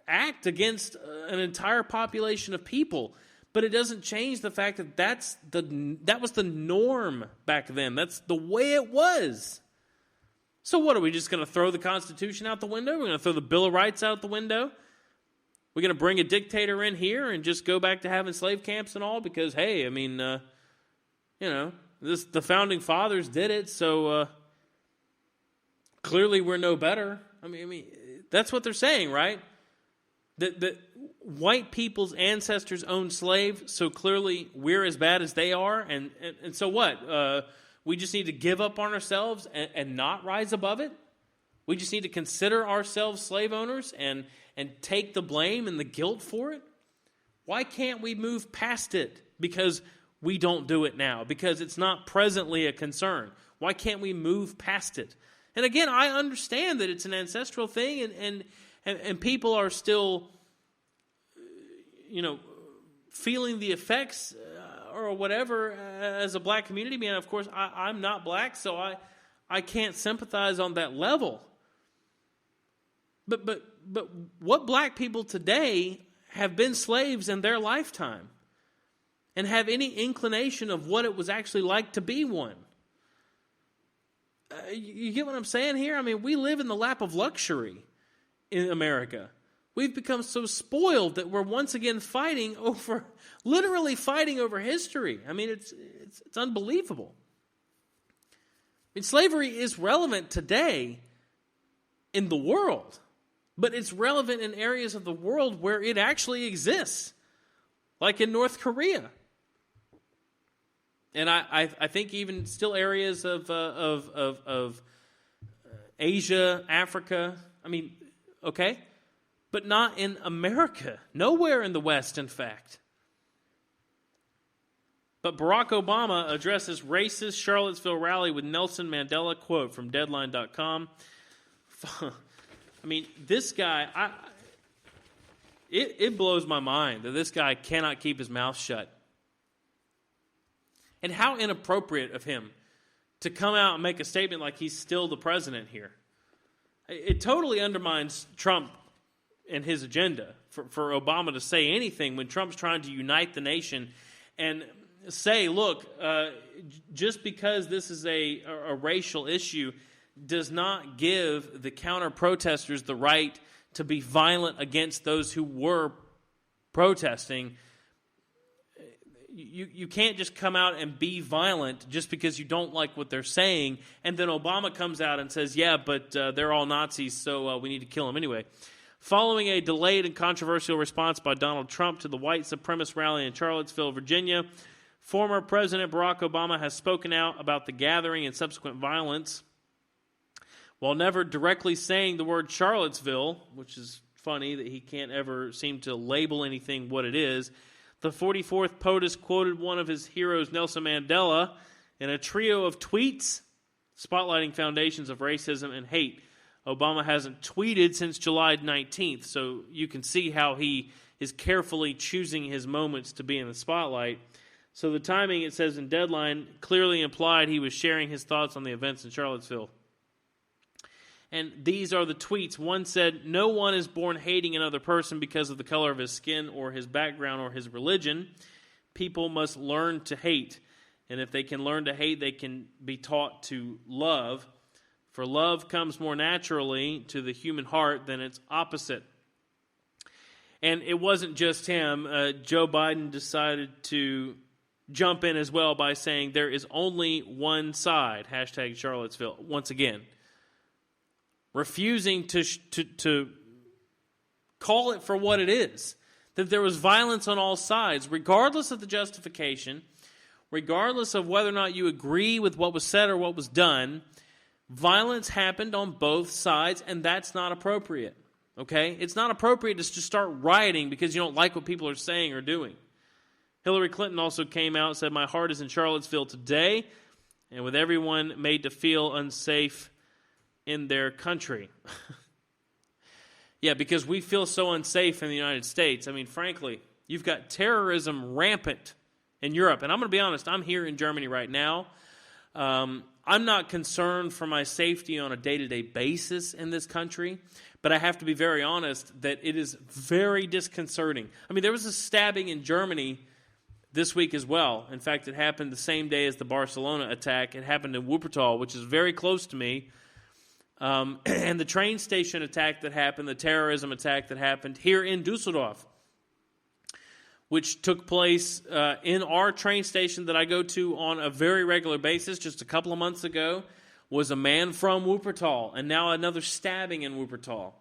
act against an entire population of people. But it doesn't change the fact that that was the norm back then. That's the way it was. So what, are we just going to throw the Constitution out the window? We're going to throw the Bill of Rights out the window? We're going to bring a dictator in here and just go back to having slave camps and all? Because, hey, I mean, the Founding Fathers did it, so clearly we're no better. I mean, that's what they're saying, right? That white people's ancestors owned slaves, so clearly we're as bad as they are, and so what? We just need to give up on ourselves and not rise above it? We just need to consider ourselves slave owners and take the blame and the guilt for it? Why can't we move past it? Because we don't do it now, because it's not presently a concern. Why can't we move past it? And again, I understand that it's an ancestral thing, and people are still, feeling the effects or whatever as a black community. Man, of course, I'm not black, so I can't sympathize on that level. But what black people today have been slaves in their lifetime and have any inclination of what it was actually like to be one? You get what I'm saying here? I mean, we live in the lap of luxury in America. We've become so spoiled that we're once again literally fighting over history. I mean, it's unbelievable. I mean, slavery is relevant today in the world, but it's relevant in areas of the world where it actually exists, like in North Korea. And I think even still areas of Asia, Africa. I mean, okay, but not in America. Nowhere in the West, in fact. But Barack Obama addresses racist Charlottesville rally with Nelson Mandela. Quote from Deadline.com. I mean, this guy, it blows my mind that this guy cannot keep his mouth shut. And how inappropriate of him to come out and make a statement like he's still the president here. It totally undermines Trump and his agenda for Obama to say anything when Trump's trying to unite the nation and say, look, just because this is a racial issue does not give the counter-protesters the right to be violent against those who were protesting. You can't just come out and be violent just because you don't like what they're saying, and then Obama comes out and says, yeah, but they're all Nazis, so we need to kill them anyway. Following a delayed and controversial response by Donald Trump to the white supremacist rally in Charlottesville, Virginia, former President Barack Obama has spoken out about the gathering and subsequent violence. While never directly saying the word Charlottesville, which is funny that he can't ever seem to label anything what it is, the 44th POTUS quoted one of his heroes, Nelson Mandela, in a trio of tweets spotlighting foundations of racism and hate. Obama hasn't tweeted since July 19th, so you can see how he is carefully choosing his moments to be in the spotlight. So the timing, it says in Deadline, clearly implied he was sharing his thoughts on the events in Charlottesville. And these are the tweets. One said, no one is born hating another person because of the color of his skin or his background or his religion. People must learn to hate. And if they can learn to hate, they can be taught to love. For love comes more naturally to the human heart than its opposite. And it wasn't just him. Joe Biden decided to jump in as well by saying there is only one side, hashtag Charlottesville, once again. Refusing to call it for what it is. That there was violence on all sides, regardless of the justification, regardless of whether or not you agree with what was said or what was done. Violence happened on both sides, and that's not appropriate. Okay? It's not appropriate to just start rioting because you don't like what people are saying or doing. Hillary Clinton also came out and said, "My heart is in Charlottesville today, and with everyone made to feel unsafe in their country." Yeah, because we feel so unsafe in the United States. I mean, frankly, you've got terrorism rampant in Europe. And I'm going to be honest, I'm here in Germany right now. I'm not concerned for my safety on a day-to-day basis in this country, but I have to be very honest that it is very disconcerting. I mean, there was a stabbing in Germany this week as well. In fact, it happened the same day as the Barcelona attack. It happened in Wuppertal, which is very close to me. And the train station attack that happened, the terrorism attack that happened here in Dusseldorf, which took place in our train station that I go to on a very regular basis just a couple of months ago, was a man from Wuppertal, and now another stabbing in Wuppertal.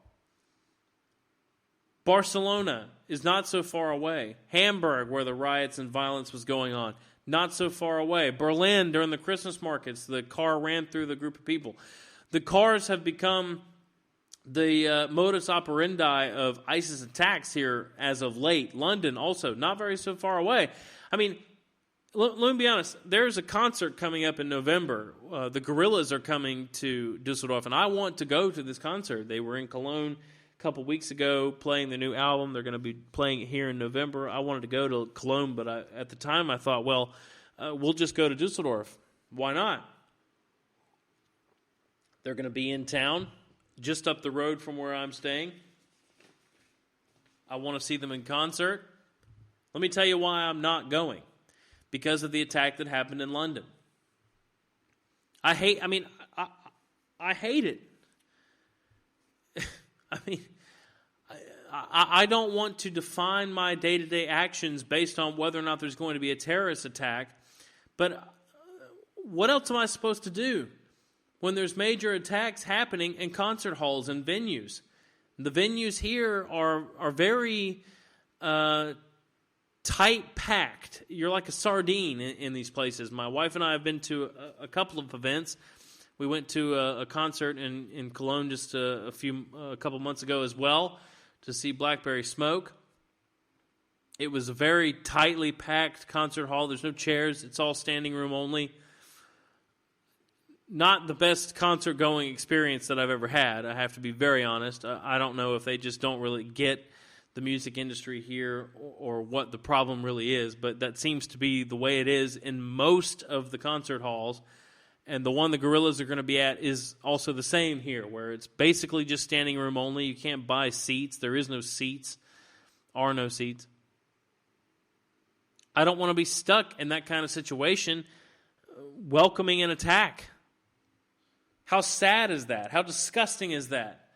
Barcelona is not so far away. Hamburg, where the riots and violence was going on, not so far away. Berlin, during the Christmas markets, the car ran through the group of people. The cars have become the modus operandi of ISIS attacks here as of late. London also, not very so far away. I mean, let me be honest. There's a concert coming up in November. The Gorillaz are coming to Dusseldorf, and I want to go to this concert. They were in Cologne a couple weeks ago playing the new album. They're going to be playing it here in November. I wanted to go to Cologne, but at the time I thought, well, we'll just go to Dusseldorf. Why not? They're going to be in town, just up the road from where I'm staying. I want to see them in concert. Let me tell you why I'm not going. Because of the attack that happened in London. I hate it. I mean, I don't want to define my day-to-day actions based on whether or not there's going to be a terrorist attack. But what else am I supposed to do when there's major attacks happening in concert halls and venues? The venues here are very tight-packed. You're like a sardine in these places. My wife and I have been to a couple of events. We went to a concert in Cologne just a couple months ago as well to see Blackberry Smoke. It was a very tightly packed concert hall. There's no chairs. It's all standing room only. Not the best concert-going experience that I've ever had. I have to be very honest. I don't know if they just don't really get the music industry here or what the problem really is, but that seems to be the way it is in most of the concert halls. And the one the Gorillaz are going to be at is also the same here, where it's basically just standing room only. You can't buy seats. There is no seats. Are no seats. I don't want to be stuck in that kind of situation welcoming an attack. How sad is that? How disgusting is that?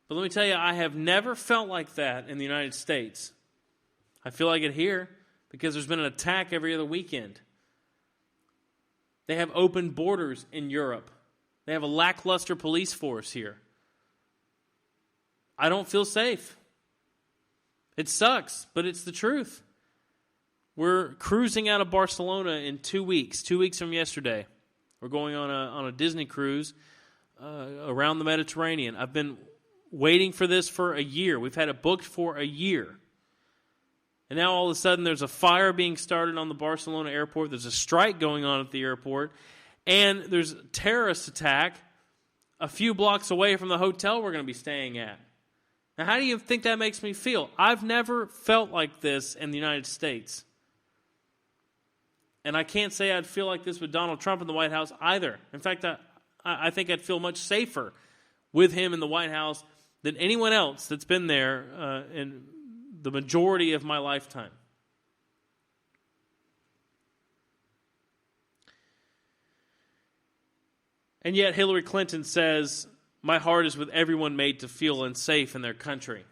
But let me tell you, I have never felt like that in the United States. I feel like it here because there's been an attack every other weekend. They have open borders in Europe. They have a lackluster police force here. I don't feel safe. It sucks, but it's the truth. We're cruising out of Barcelona in 2 weeks, 2 weeks from yesterday. We're going on a Disney cruise around the Mediterranean. I've been waiting for this for a year. We've had it booked for a year. And now all of a sudden there's a fire being started on the Barcelona airport. There's a strike going on at the airport. And there's a terrorist attack a few blocks away from the hotel we're going to be staying at. Now, how do you think that makes me feel? I've never felt like this in the United States. And I can't say I'd feel like this with Donald Trump in the White House either. In fact, I think I'd feel much safer with him in the White House than anyone else that's been there in the majority of my lifetime. And yet Hillary Clinton says, "My heart is with everyone made to feel unsafe in their country."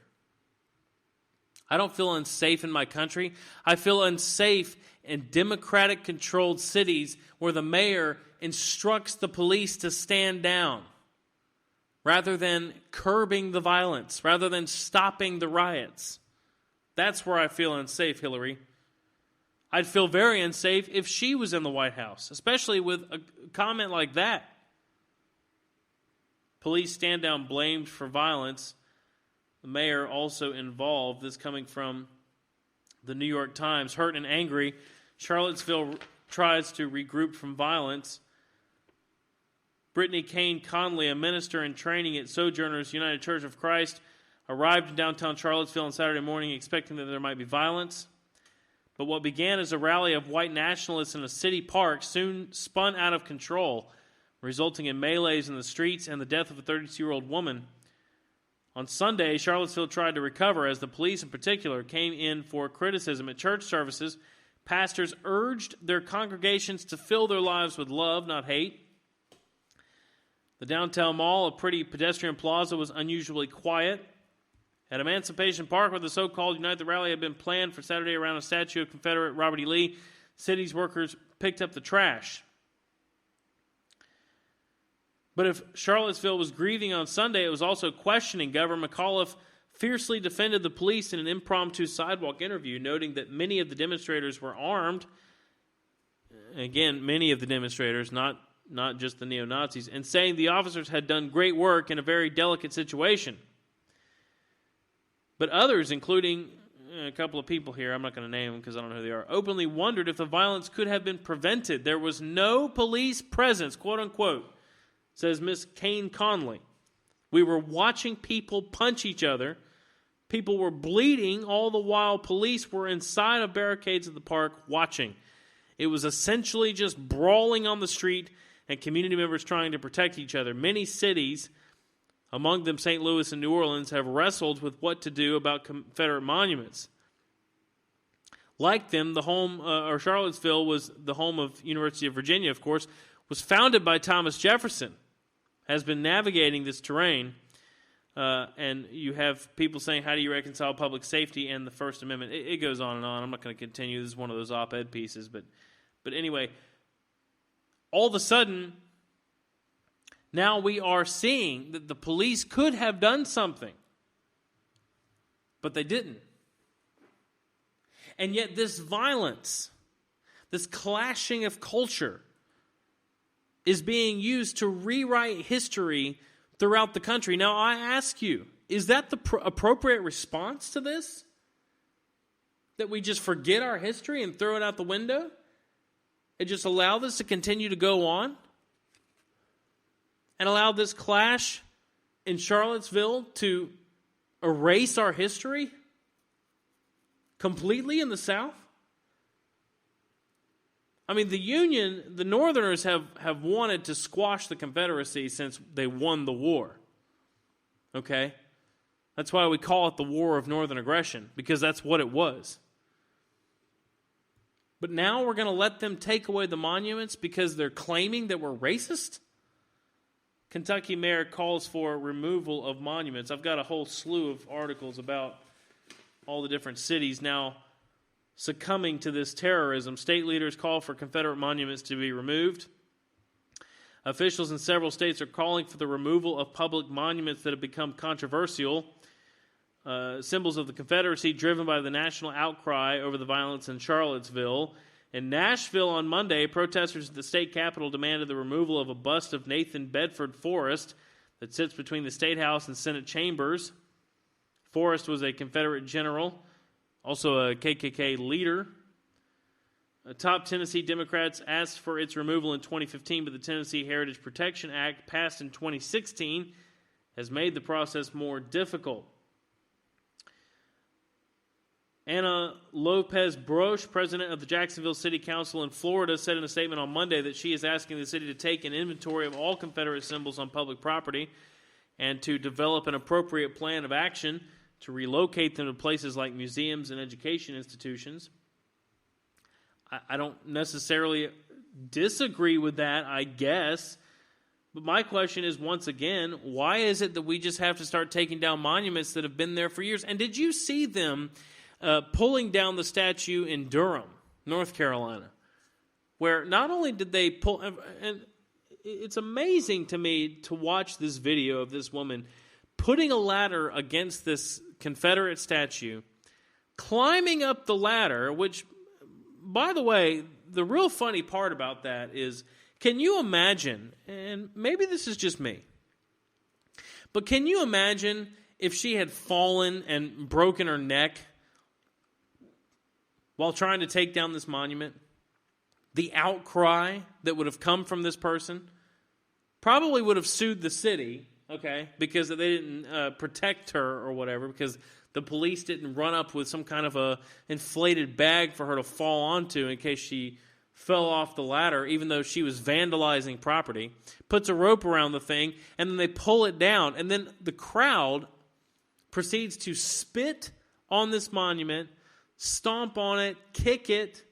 I don't feel unsafe in my country. I feel unsafe in Democratic-controlled cities where the mayor instructs the police to stand down rather than curbing the violence, rather than stopping the riots. That's where I feel unsafe, Hillary. I'd feel very unsafe if she was in the White House, especially with a comment like that. Police stand down blamed for violence. The mayor also involved. This coming from the New York Times. Hurt and angry, Charlottesville tries to regroup from violence. Brittany Kane Conley, a minister in training at Sojourners United Church of Christ, arrived in downtown Charlottesville on Saturday morning expecting that there might be violence. But what began as a rally of white nationalists in a city park soon spun out of control, resulting in melees in the streets and the death of a 32-year-old woman. On Sunday, Charlottesville tried to recover as the police in particular came in for criticism at church services. Pastors urged their congregations to fill their lives with love, not hate. The downtown mall, a pretty pedestrian plaza, was unusually quiet. At Emancipation Park, where the so-called Unite the Rally had been planned for Saturday around a statue of Confederate Robert E. Lee, city's workers picked up the trash. But if Charlottesville was grieving on Sunday, it was also questioning. Governor McAuliffe fiercely defended the police in an impromptu sidewalk interview, noting that many of the demonstrators were armed. Again, many of the demonstrators, not just the neo-Nazis, and saying the officers had done great work in a very delicate situation. But others, including a couple of people here, I'm not going to name them because I don't know who they are, openly wondered if the violence could have been prevented. There was no police presence, quote unquote, says Miss Kane Conley. We were watching people punch each other. People were bleeding, all the while police were inside of barricades of the park watching. It was essentially just brawling on the street and community members trying to protect each other. Many cities, among them St. Louis and New Orleans, have wrestled with what to do about Confederate monuments. Like them, Charlottesville was the home of University of Virginia, of course, was founded by Thomas Jefferson, has been navigating this terrain, and you have people saying, how do you reconcile public safety and the First Amendment? It goes on and on. I'm not going to continue. This is one of those op-ed pieces, but anyway, all of a sudden, now we are seeing that the police could have done something, but they didn't. And yet this violence, this clashing of culture, is being used to rewrite history throughout the country. Now, I ask you, is that the appropriate response to this? That we just forget our history and throw it out the window? And just allow this to continue to go on? And allow this clash in Charlottesville to erase our history completely in the South? I mean, the Northerners have wanted to squash the Confederacy since they won the war. Okay? That's why we call it the War of Northern Aggression, because that's what it was. But now we're going to let them take away the monuments because they're claiming that we're racist? Kentucky mayor calls for removal of monuments. I've got a whole slew of articles about all the different cities now succumbing to this terrorism. State leaders call for Confederate monuments to be removed. Officials in several states are calling for the removal of public monuments that have become controversial. Symbols of the Confederacy driven by the national outcry over the violence in Charlottesville. In Nashville on Monday, protesters at the state capitol demanded the removal of a bust of Nathan Bedford Forrest that sits between the State House and Senate chambers. Forrest was a Confederate general, also a KKK leader. Top Tennessee Democrats asked for its removal in 2015, but the Tennessee Heritage Protection Act, passed in 2016, has made the process more difficult. Anna Lopez Broche, president of the Jacksonville City Council in Florida, said in a statement on Monday that she is asking the city to take an inventory of all Confederate symbols on public property and to develop an appropriate plan of action to relocate them to places like museums and education institutions. I don't necessarily disagree with that, I guess. But my question is, once again, why is it that we just have to start taking down monuments that have been there for years? And did you see them pulling down the statue in Durham, North Carolina, where not only did they pull, and it's amazing to me to watch this video of this woman putting a ladder against this Confederate statue, climbing up the ladder, which, by the way, the real funny part about that is, can you imagine, and maybe this is just me, But can you imagine if she had fallen and broken her neck while trying to take down this monument? The outcry that would have come from this person probably would have sued the city, okay, because they didn't protect her or whatever, because the police didn't run up with some kind of a inflated bag for her to fall onto in case she fell off the ladder, even though she was vandalizing property, puts a rope around the thing, and then they pull it down. And then the crowd proceeds to spit on this monument, stomp on it, kick it.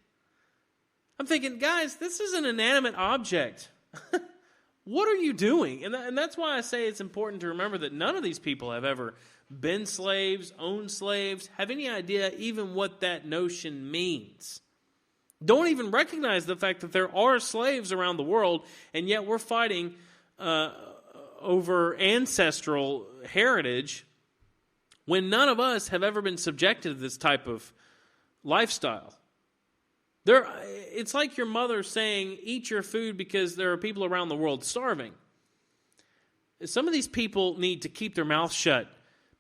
I'm thinking, guys, this is an inanimate object. What are you doing? And that's why I say it's important to remember that none of these people have ever been slaves, owned slaves, have any idea even what that notion means. Don't even recognize the fact that there are slaves around the world, and yet we're fighting over ancestral heritage when none of us have ever been subjected to this type of lifestyle. It's like your mother saying, eat your food because there are people around the world starving. Some of these people need to keep their mouth shut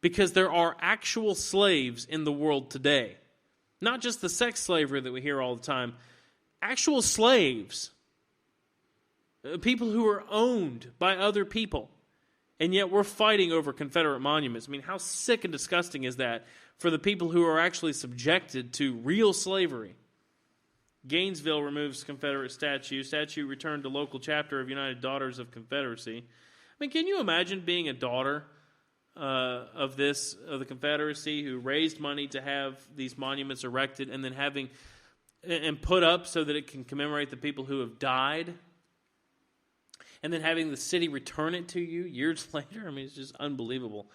because there are actual slaves in the world today. Not just the sex slavery that we hear all the time. Actual slaves. People who are owned by other people. And yet we're fighting over Confederate monuments. I mean, how sick and disgusting is that for the people who are actually subjected to real slavery? Gainesville removes Confederate statue. Statue returned to local chapter of United Daughters of Confederacy. I mean, can you imagine being a daughter of the Confederacy who raised money to have these monuments erected and then having and put up so that it can commemorate the people who have died, and then having the city return it to you years later? I mean, it's just unbelievable.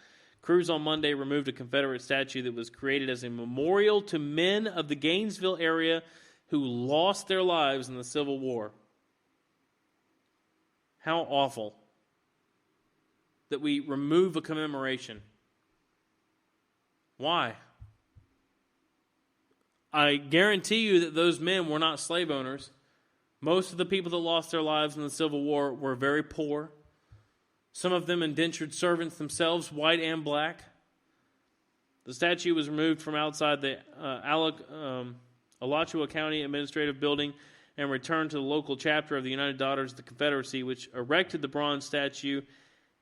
Crews on Monday removed a Confederate statue that was created as a memorial to men of the Gainesville area who lost their lives in the Civil War. How awful that we remove a commemoration. Why? I guarantee you that those men were not slave owners. Most of the people that lost their lives in the Civil War were very poor. Some of them indentured servants themselves, white and black. The statue was removed from outside the Alachua County Administrative Building and returned to the local chapter of the United Daughters of the Confederacy, which erected the bronze statue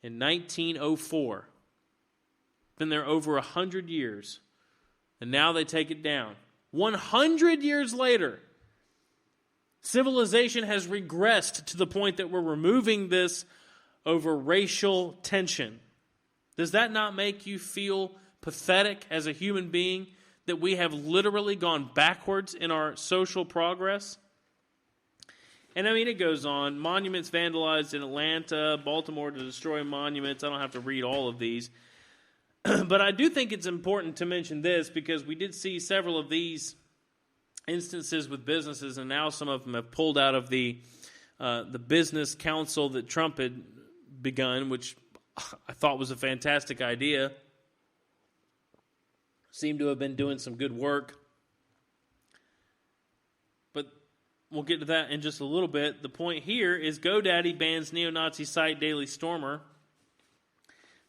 in 1904. Been there over 100 years, and now they take it down. 100 years later, civilization has regressed to the point that we're removing this over racial tension. Does that not make you feel pathetic as a human being that we have literally gone backwards in our social progress? And I mean, it goes on. Monuments vandalized in Atlanta, Baltimore to destroy monuments. I don't have to read all of these. But I do think it's important to mention this because we did see several of these instances with businesses, and now some of them have pulled out of the business council that Trump had begun, which I thought was a fantastic idea. Seemed to have been doing some good work. But we'll get to that in just a little bit. The point here is GoDaddy bans neo-Nazi site Daily Stormer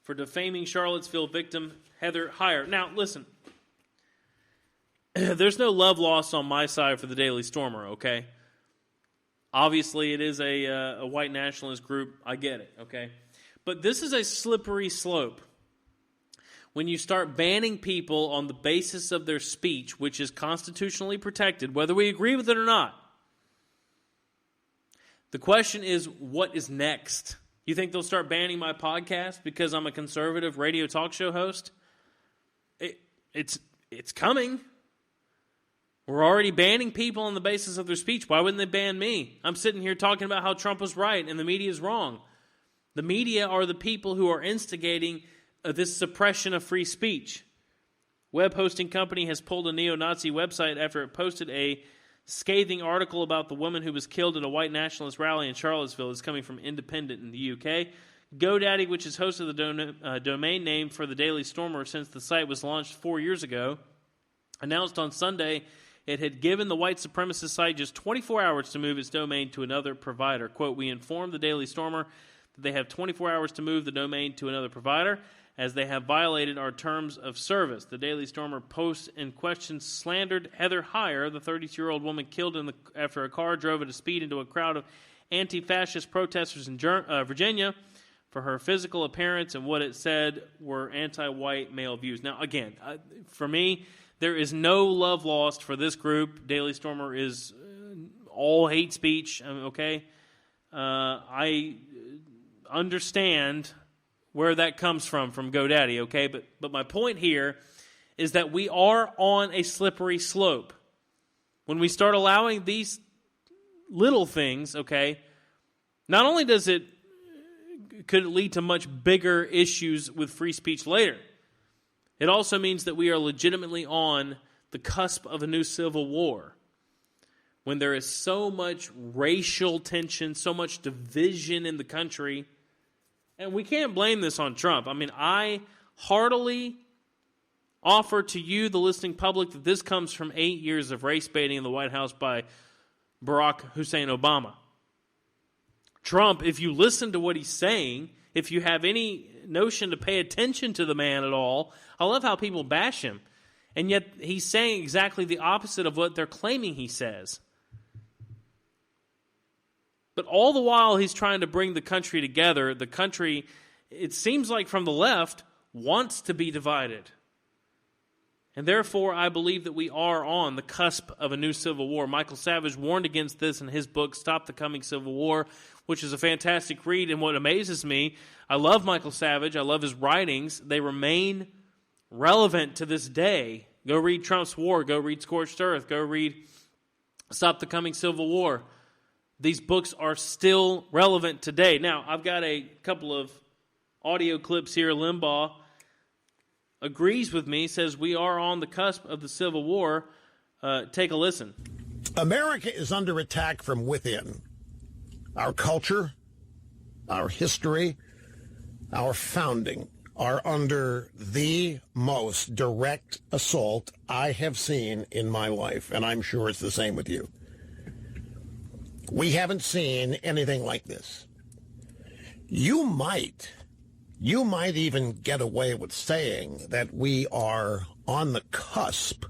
for defaming Charlottesville victim Heather Heyer. Now, listen. There's no love lost on my side for the Daily Stormer, okay? Obviously, it is a white nationalist group. I get it, okay? But this is a slippery slope. When you start banning people on the basis of their speech, which is constitutionally protected, whether we agree with it or not, the question is, what is next? You think they'll start banning my podcast because I'm a conservative radio talk show host? It's coming. We're already banning people on the basis of their speech. Why wouldn't they ban me? I'm sitting here talking about how Trump was right and the media is wrong. The media are the people who are instigating this suppression of free speech. Web hosting company has pulled a neo-Nazi website after it posted a scathing article about the woman who was killed at a white nationalist rally in Charlottesville. Is coming from Independent in the UK. GoDaddy, which has hosted the domain name for the Daily Stormer since the site was launched 4 years ago, announced on Sunday it had given the white supremacist site just 24 hours to move its domain to another provider. Quote, "We informed the Daily Stormer that they have 24 hours to move the domain to another provider, as they have violated our terms of service. The Daily Stormer post in question slandered Heather Heyer, the 32-year-old woman killed after a car drove at a speed into a crowd of anti-fascist protesters in Virginia, for her physical appearance and what it said were anti-white male views. Now, again, for me, there is no love lost for this group. Daily Stormer is all hate speech, okay? I understand where that comes from GoDaddy, okay? But my point here is that we are on a slippery slope. When we start allowing these little things, okay, not only could it lead to much bigger issues with free speech later, it also means that we are legitimately on the cusp of a new civil war. When there is so much racial tension, so much division in the country, and we can't blame this on Trump. I mean, I heartily offer to you, the listening public, that this comes from 8 years of race baiting in the White House by Barack Hussein Obama. Trump, if you listen to what he's saying, if you have any notion to pay attention to the man at all, I love how people bash him. And yet he's saying exactly the opposite of what they're claiming he says. But all the while he's trying to bring the country together, the country, it seems like from the left, wants to be divided. And therefore, I believe that we are on the cusp of a new civil war. Michael Savage warned against this in his book, Stop the Coming Civil War, which is a fantastic read. And what amazes me, I love Michael Savage. I love his writings. They remain relevant to this day. Go read Trump's War. Go read Scorched Earth. Go read Stop the Coming Civil War. These books are still relevant today. Now, I've got a couple of audio clips here. Limbaugh agrees with me, says we are on the cusp of the Civil War. Take a listen. America is under attack from within. Our culture, our history, our founding are under the most direct assault I have seen in my life, and I'm sure it's the same with you. We haven't seen anything like this. You might even get away with saying that we are on the cusp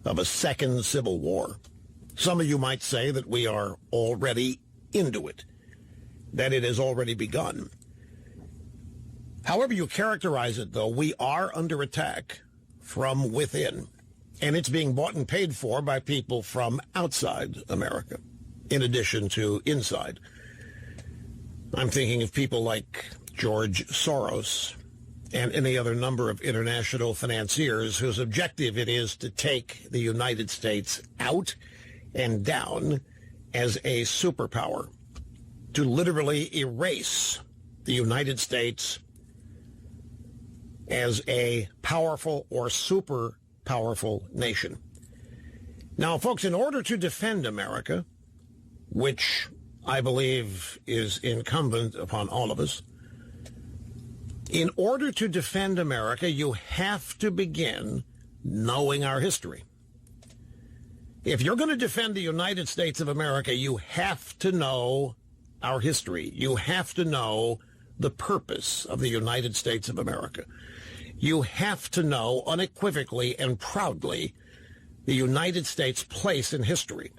of a second civil war. Some of you might say that we are already into it, that it has already begun. However you characterize it, though, we are under attack from within, and it's being bought and paid for by people from outside America, in addition to inside. I'm thinking of people like George Soros and any other number of international financiers whose objective it is to take the United States out and down as a superpower, to literally erase the United States as a powerful or super powerful nation. Now, folks, in order to defend America, which I believe is incumbent upon all of us, in order to defend America, you have to begin knowing our history. If you're going to defend the United States of America, you have to know our history. You have to know the purpose of the United States of America. You have to know unequivocally and proudly the United States' place in history.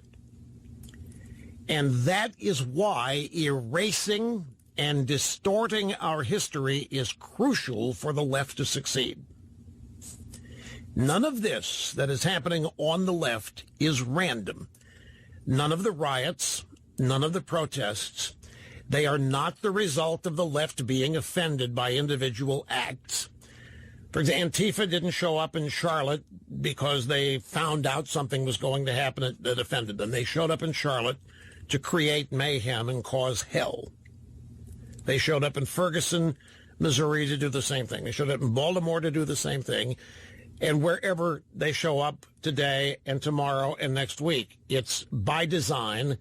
And that is why erasing and distorting our history is crucial for the left to succeed. None of this that is happening on the left is random. None of the riots, none of the protests, they are not the result of the left being offended by individual acts. For example, Antifa didn't show up in Charlotte because they found out something was going to happen that offended them. They showed up in Charlotte to create mayhem and cause hell. They showed up in Ferguson, Missouri to do the same thing. They showed up in Baltimore to do the same thing. And wherever they show up today and tomorrow and next week, it's by design,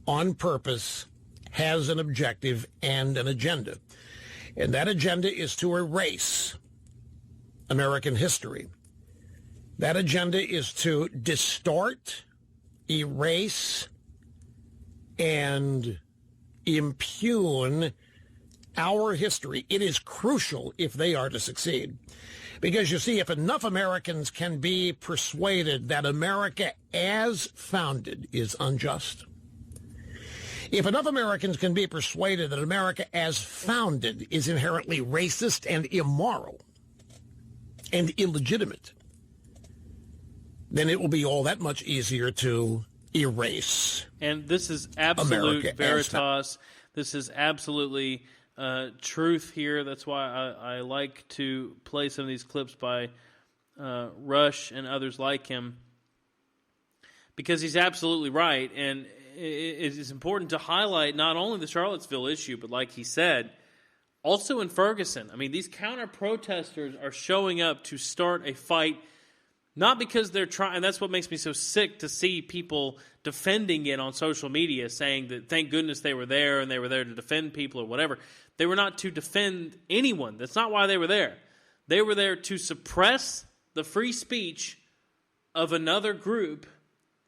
on purpose, has an objective and an agenda. And that agenda is to erase American history. That agenda is to distort, erase, and impugn our history, it is crucial if they are to succeed. Because you see, if enough Americans can be persuaded that America as founded is unjust, if enough Americans can be persuaded that America as founded is inherently racist and immoral and illegitimate, then it will be all that much easier to erase. And this is absolute veritas. This is absolutely truth here. That's why I like to play some of these clips by Rush and others like him, because he's absolutely right. And it is important to highlight not only the Charlottesville issue, but like he said, also in Ferguson. I mean, these counter-protesters are showing up to start a fight, not because they're trying, and that's what makes me so sick to see people defending it on social media, saying that thank goodness they were there and they were there to defend people or whatever. They were not to defend anyone. That's not why they were there. They were there to suppress the free speech of another group,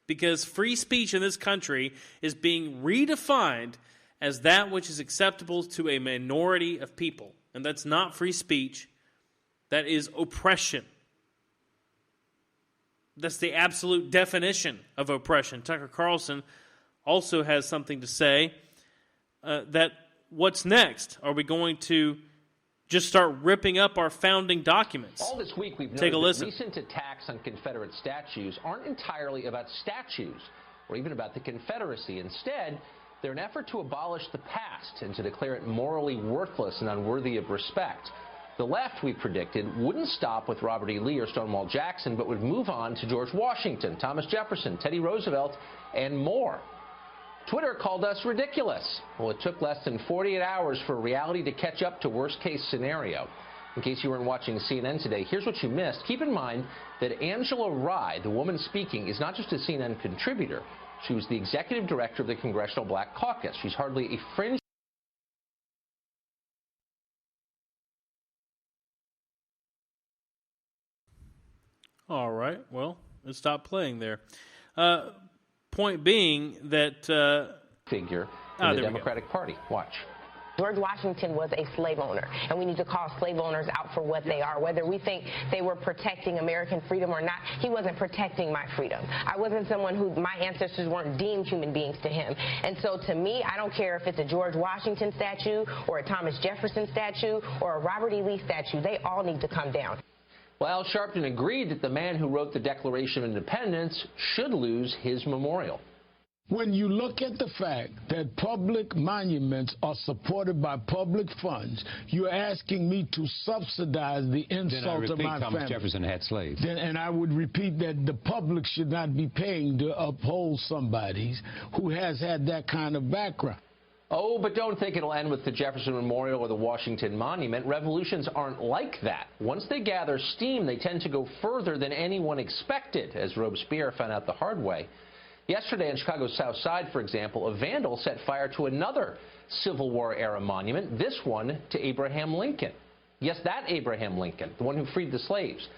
because free speech in this country is being redefined as that which is acceptable to a minority of people. And that's not free speech. That is oppression. That's the absolute definition of oppression. Tucker Carlson also has something to say that what's next? Are we going to just start ripping up our founding documents? All this week we've noted that recent attacks on Confederate statues aren't entirely about statues or even about the Confederacy. Instead, they're an effort to abolish the past and to declare it morally worthless and unworthy of respect. The left, we predicted, wouldn't stop with Robert E. Lee or Stonewall Jackson, but would move on to George Washington, Thomas Jefferson, Teddy Roosevelt, and more. Twitter called us ridiculous. Well, it took less than 48 hours for reality to catch up to worst-case scenario. In case you weren't watching CNN today, here's what you missed. Keep in mind that Angela Rye, the woman speaking, is not just a CNN contributor. She was the executive director of the Congressional Black Caucus. She's hardly a fringe. All right, well, let's stop playing there. Point being that figure in the Democratic Party. Watch. George Washington was a slave owner, and we need to call slave owners out for what they are. Whether we think they were protecting American freedom or not, he wasn't protecting my freedom. I wasn't someone who, my ancestors weren't deemed human beings to him. And so to me, I don't care if it's a George Washington statue or a Thomas Jefferson statue or a Robert E. Lee statue. They all need to come down. Well, Al Sharpton agreed that the man who wrote the Declaration of Independence should lose his memorial. When you look at the fact that public monuments are supported by public funds, you're asking me to subsidize the insult of my family. Thomas Jefferson had slaves. And I would repeat that the public should not be paying to uphold somebody who has had that kind of background. Oh, but don't think it'll end with the Jefferson Memorial or the Washington Monument. Revolutions aren't like that. Once they gather steam, they tend to go further than anyone expected, as Robespierre found out the hard way. Yesterday on Chicago's South Side, for example, a vandal set fire to another Civil War-era monument, this one to Abraham Lincoln. Yes, that Abraham Lincoln, the one who freed the slaves.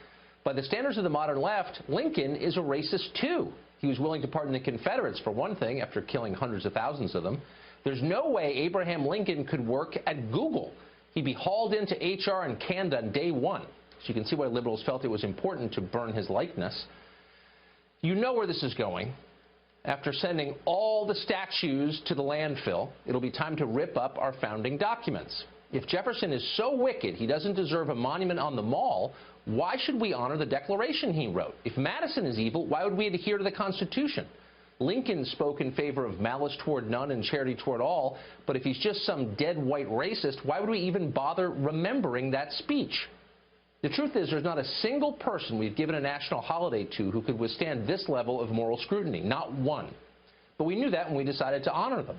By the standards of the modern left, Lincoln is a racist, too. He was willing to pardon the Confederates, for one thing, after killing hundreds of thousands of them. There's no way Abraham Lincoln could work at Google. He'd be hauled into HR and canned on day one. So you can see why liberals felt it was important to burn his likeness. You know where this is going. After sending all the statues to the landfill, it'll be time to rip up our founding documents. If Jefferson is so wicked he doesn't deserve a monument on the Mall, why should we honor the Declaration he wrote? If Madison is evil, why would we adhere to the Constitution? Lincoln spoke in favor of malice toward none and charity toward all, but if he's just some dead white racist, why would we even bother remembering that speech? The truth is, there's not a single person we've given a national holiday to who could withstand this level of moral scrutiny, not one. But we knew that when we decided to honor them.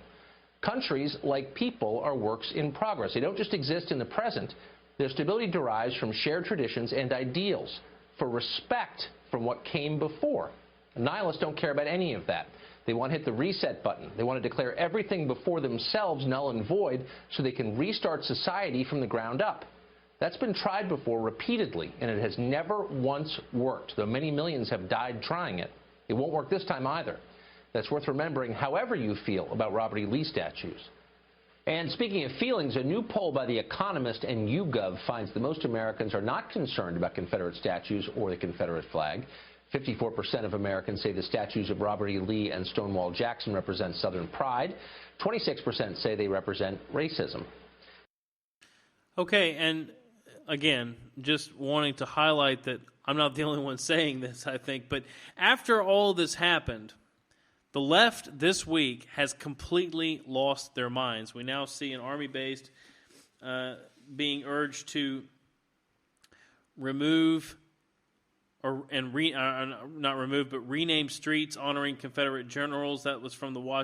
Countries, like people, are works in progress. They don't just exist in the present. Their stability derives from shared traditions and ideals, for respect from what came before. Nihilists don't care about any of that. They want to hit the reset button. They want to declare everything before themselves null and void so they can restart society from the ground up. That's been tried before repeatedly, and it has never once worked, though many millions have died trying it. It won't work this time either. That's worth remembering however you feel about Robert E. Lee statues. And speaking of feelings, a new poll by The Economist and YouGov finds that most Americans are not concerned about Confederate statues or the Confederate flag. 54% of Americans say the statues of Robert E. Lee and Stonewall Jackson represent Southern pride. 26% say they represent racism. Okay, and again, just wanting to highlight that I'm not the only one saying this, I think, but after all this happened, the left this week has completely lost their minds. We now see an army-based being urged to remove rename streets honoring Confederate generals. That was from the Wall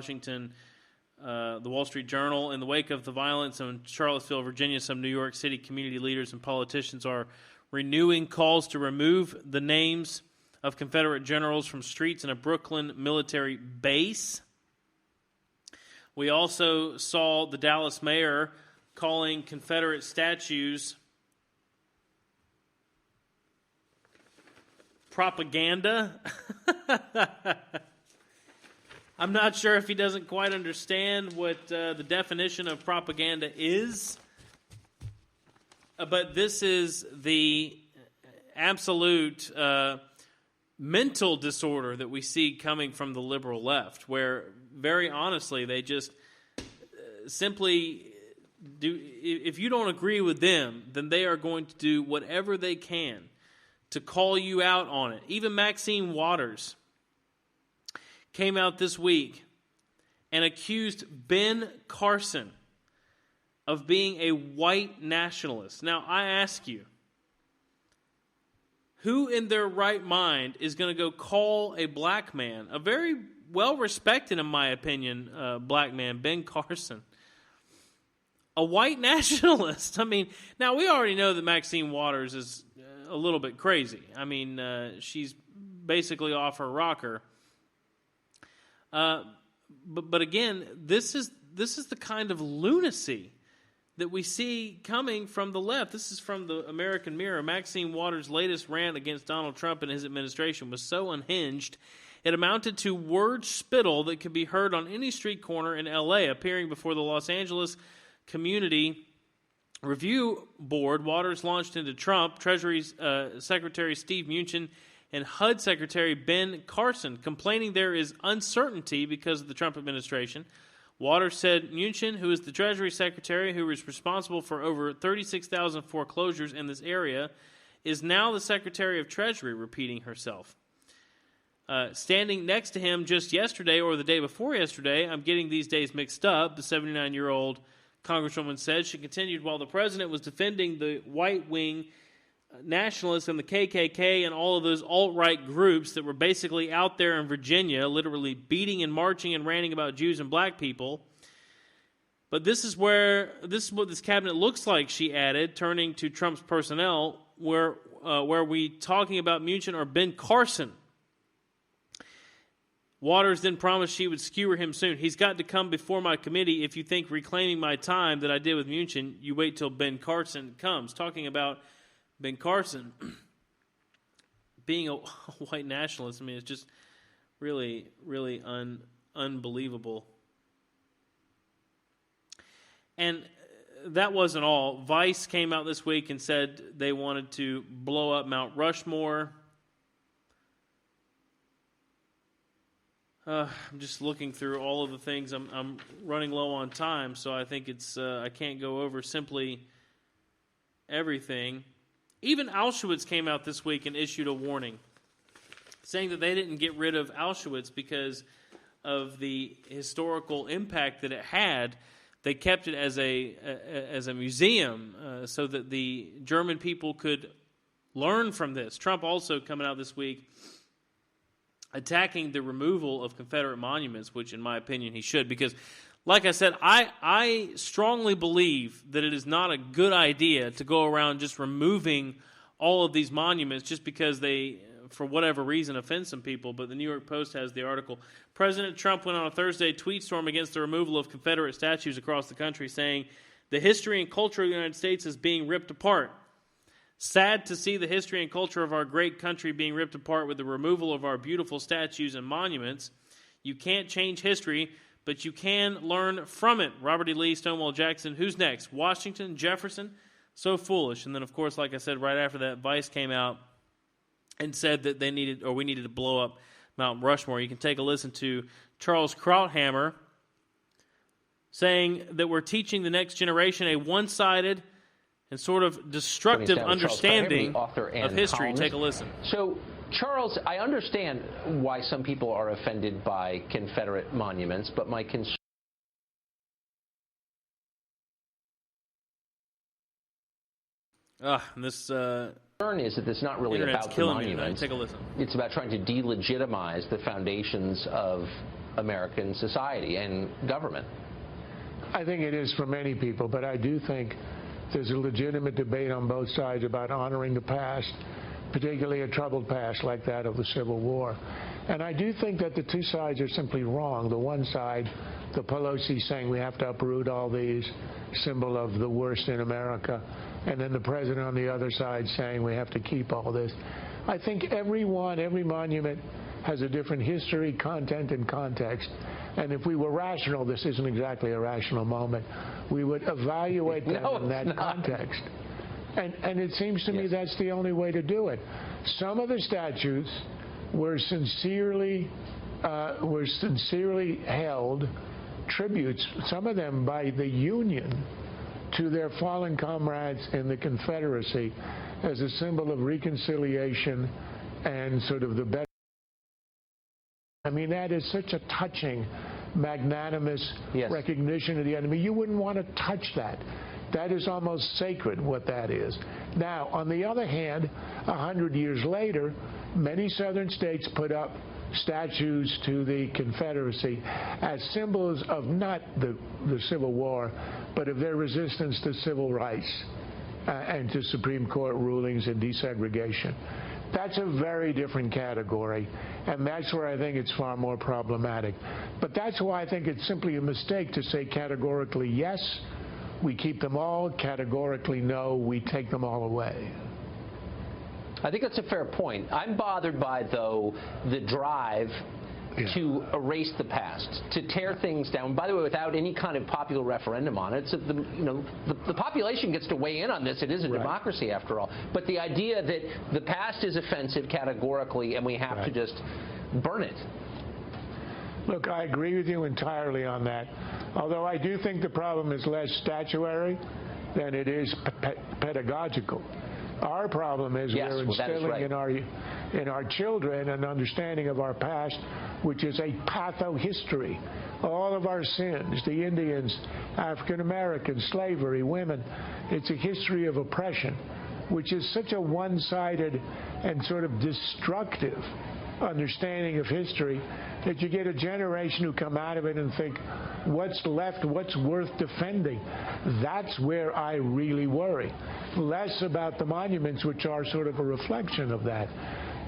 Street Journal. In the wake of the violence in Charlottesville, Virginia, some New York City community leaders and politicians are renewing calls to remove the names of Confederate generals from streets in a Brooklyn military base. We also saw the Dallas mayor calling Confederate statues propaganda. I'm not sure if he doesn't quite understand what the definition of propaganda is, but this is the absolute mental disorder that we see coming from the liberal left, where very honestly they just simply do. If you don't agree with them, then they are going to do whatever they can to call you out on it. Even Maxine Waters came out this week and accused Ben Carson of being a white nationalist. Now, I ask you, who in their right mind is going to go call a black man, a very well-respected, in my opinion, black man, Ben Carson, a white nationalist? I mean, now we already know that Maxine Waters is a little bit crazy. I mean, she's basically off her rocker. But again, this is the kind of lunacy that we see coming from the left. This is from the American Mirror. Maxine Waters' latest rant against Donald Trump and his administration was so unhinged, it amounted to word spittle that could be heard on any street corner in L.A. Appearing before the Los Angeles Community Review Board, Waters launched into Trump, Treasury Secretary Steve Mnuchin, and HUD Secretary Ben Carson, complaining there is uncertainty because of the Trump administration. Waters said Mnuchin, who is the Treasury Secretary, who is responsible for over 36,000 foreclosures in this area, is now the Secretary of Treasury, repeating herself. Standing next to him just yesterday or the day before yesterday, I'm getting these days mixed up, the 79-year-old Congresswoman said. She continued, while the president was defending the white-wing nationalists and the KKK and all of those alt-right groups that were basically out there in Virginia, literally beating and marching and ranting about Jews and black people. But this is what this cabinet looks like, she added, turning to Trump's personnel, where we talking about Mnuchin or Ben Carson. Waters then promised she would skewer him soon. He's got to come before my committee. If you think reclaiming my time that I did with Mnuchin, you wait till Ben Carson comes. Talking about Ben Carson being a white nationalist, I mean, it's just really, really unbelievable. And that wasn't all. Vice came out this week and said they wanted to blow up Mount Rushmore. I'm just looking through all of the things. I'm running low on time, so I think I can't go over simply everything. Even Auschwitz came out this week and issued a warning, saying that they didn't get rid of Auschwitz because of the historical impact that it had. They kept it as a museum so that the German people could learn from this. Trump also coming out this week attacking the removal of Confederate monuments, which in my opinion he should, because like I said, I strongly believe that it is not a good idea to go around just removing all of these monuments just because they, for whatever reason, offend some people. But the New York Post has the article. President Trump went on a Thursday tweet storm against the removal of Confederate statues across the country, saying, "The history and culture of the United States is being ripped apart. Sad to see the history and culture of our great country being ripped apart with the removal of our beautiful statues and monuments. You can't change history, but you can learn from it. Robert E. Lee, Stonewall Jackson. Who's next? Washington, Jefferson? So foolish. And then, of course, like I said, right after that, Vice came out and said that we needed to blow up Mount Rushmore. You can take a listen to Charles Krauthammer saying that we're teaching the next generation a one-sided and sort of destructive understanding of history. Columnist. Take a listen. So, Charles, I understand why some people are offended by Confederate monuments, but my concern is that it's not really about the monuments. Take a listen. It's about trying to delegitimize the foundations of American society and government. I think it is for many people, but I do think there's a legitimate debate on both sides about honoring the past, particularly a troubled past like that of the Civil War. And I do think that the two sides are simply wrong. The one side, the Pelosi saying we have to uproot all these, symbol of the worst in America, and then the president on the other side saying we have to keep all this. I think every monument has a different history, content, and context. And if we were rational, this isn't exactly a rational moment, we would evaluate them in that context. And it seems to me that's the only way to do it. Some of the statues were sincerely held tributes, some of them by the Union, to their fallen comrades in the Confederacy as a symbol of reconciliation and sort of the better. I mean, that is such a touching, magnanimous recognition of the enemy. You wouldn't want to touch that. That is almost sacred, what that is. Now, on the other hand, 100 years later, many southern states put up statues to the Confederacy as symbols of not the Civil War, but of their resistance to civil rights and to Supreme Court rulings and desegregation. That's a very different category, and that's where I think it's far more problematic. But that's why I think it's simply a mistake to say categorically yes, we keep them all, categorically no, we take them all away. I think that's a fair point. I'm bothered by, though, the drive to erase the past, to tear things down. By the way, without any kind of popular referendum on it. So the population gets to weigh in on this. It is a democracy, after all. But the idea that the past is offensive categorically and we have to just burn it. Look, I agree with you entirely on that. Although I do think the problem is less statuary than it is pedagogical. Our problem is we're instilling in our children an understanding of our past, which is a patho-history. All of our sins, the Indians, African Americans, slavery, women, it's a history of oppression, which is such a one-sided and sort of destructive understanding of history that you get a generation who come out of it and think, what's left, what's worth defending? That's where I really worry. Less about the monuments, which are sort of a reflection of that.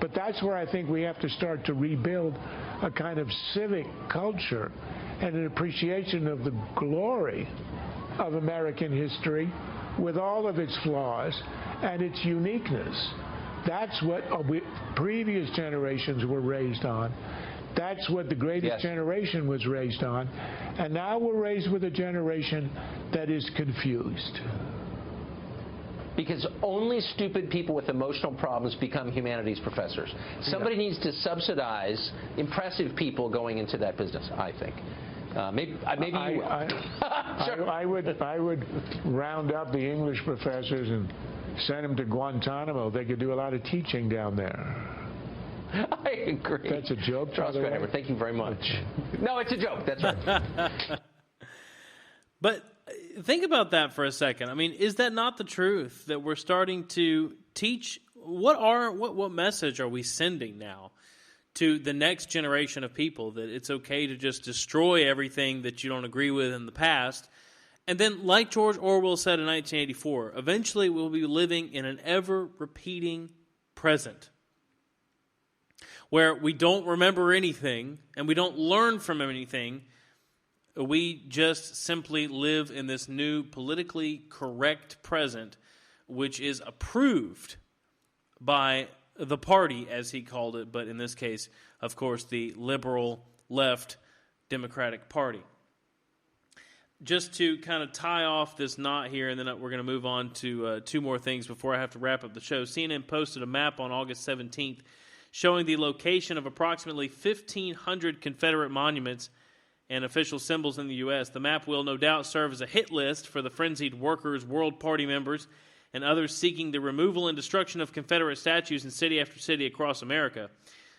But that's where I think we have to start to rebuild a kind of civic culture and an appreciation of the glory of American history with all of its flaws and its uniqueness. That's what previous generations were raised on. That's what the greatest generation was raised on. And now we're raised with a generation that is confused. Because only stupid people with emotional problems become humanities professors. Somebody needs to subsidize impressive people going into that business, I think. Maybe you will. I would round up the English professors and send them to Guantanamo. They could do a lot of teaching down there. I agree. That's a joke, Charles Krauthammer. Thank you very much. No, it's a joke. That's right. But think about that for a second. I mean, is that not the truth that we're starting to teach? What message are we sending now to the next generation of people, that it's okay to just destroy everything that you don't agree with in the past? And then, like George Orwell said in 1984, eventually we'll be living in an ever-repeating present where we don't remember anything and we don't learn from anything. We just simply live in this new politically correct present, which is approved by the party, as he called it, but in this case, of course, the liberal left Democratic Party. Just to kind of tie off this knot here, and then we're going to move on to two more things before I have to wrap up the show. CNN posted a map on August 17th showing the location of approximately 1,500 Confederate monuments and official symbols in the U.S. The map will no doubt serve as a hit list for the frenzied workers, World Party members, and others seeking the removal and destruction of Confederate statues in city after city across America.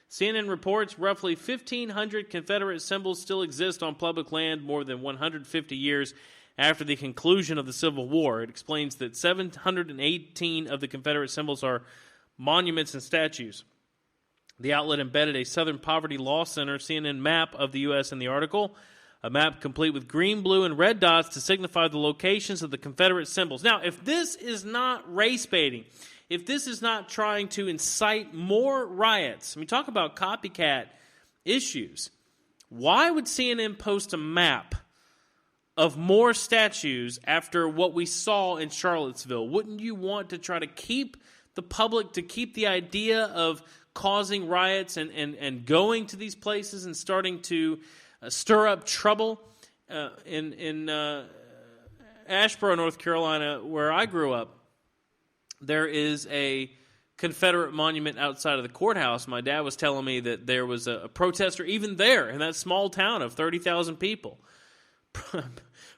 CNN reports roughly 1,500 Confederate symbols still exist on public land more than 150 years after the conclusion of the Civil War. It explains that 718 of the Confederate symbols are monuments and statues. The outlet embedded a Southern Poverty Law Center CNN map of the U.S. in the article, a map complete with green, blue, and red dots to signify the locations of the Confederate symbols. Now, if this is not race baiting, if this is not trying to incite more riots, I mean, talk about copycat issues, why would CNN post a map of more statues after what we saw in Charlottesville? Wouldn't you want to try to keep the public, to keep the idea of causing riots and going to these places and starting to stir up trouble? In Asheboro, North Carolina, where I grew up, there is a Confederate monument outside of the courthouse. My dad was telling me that there was a protester even there in that small town of 30,000 people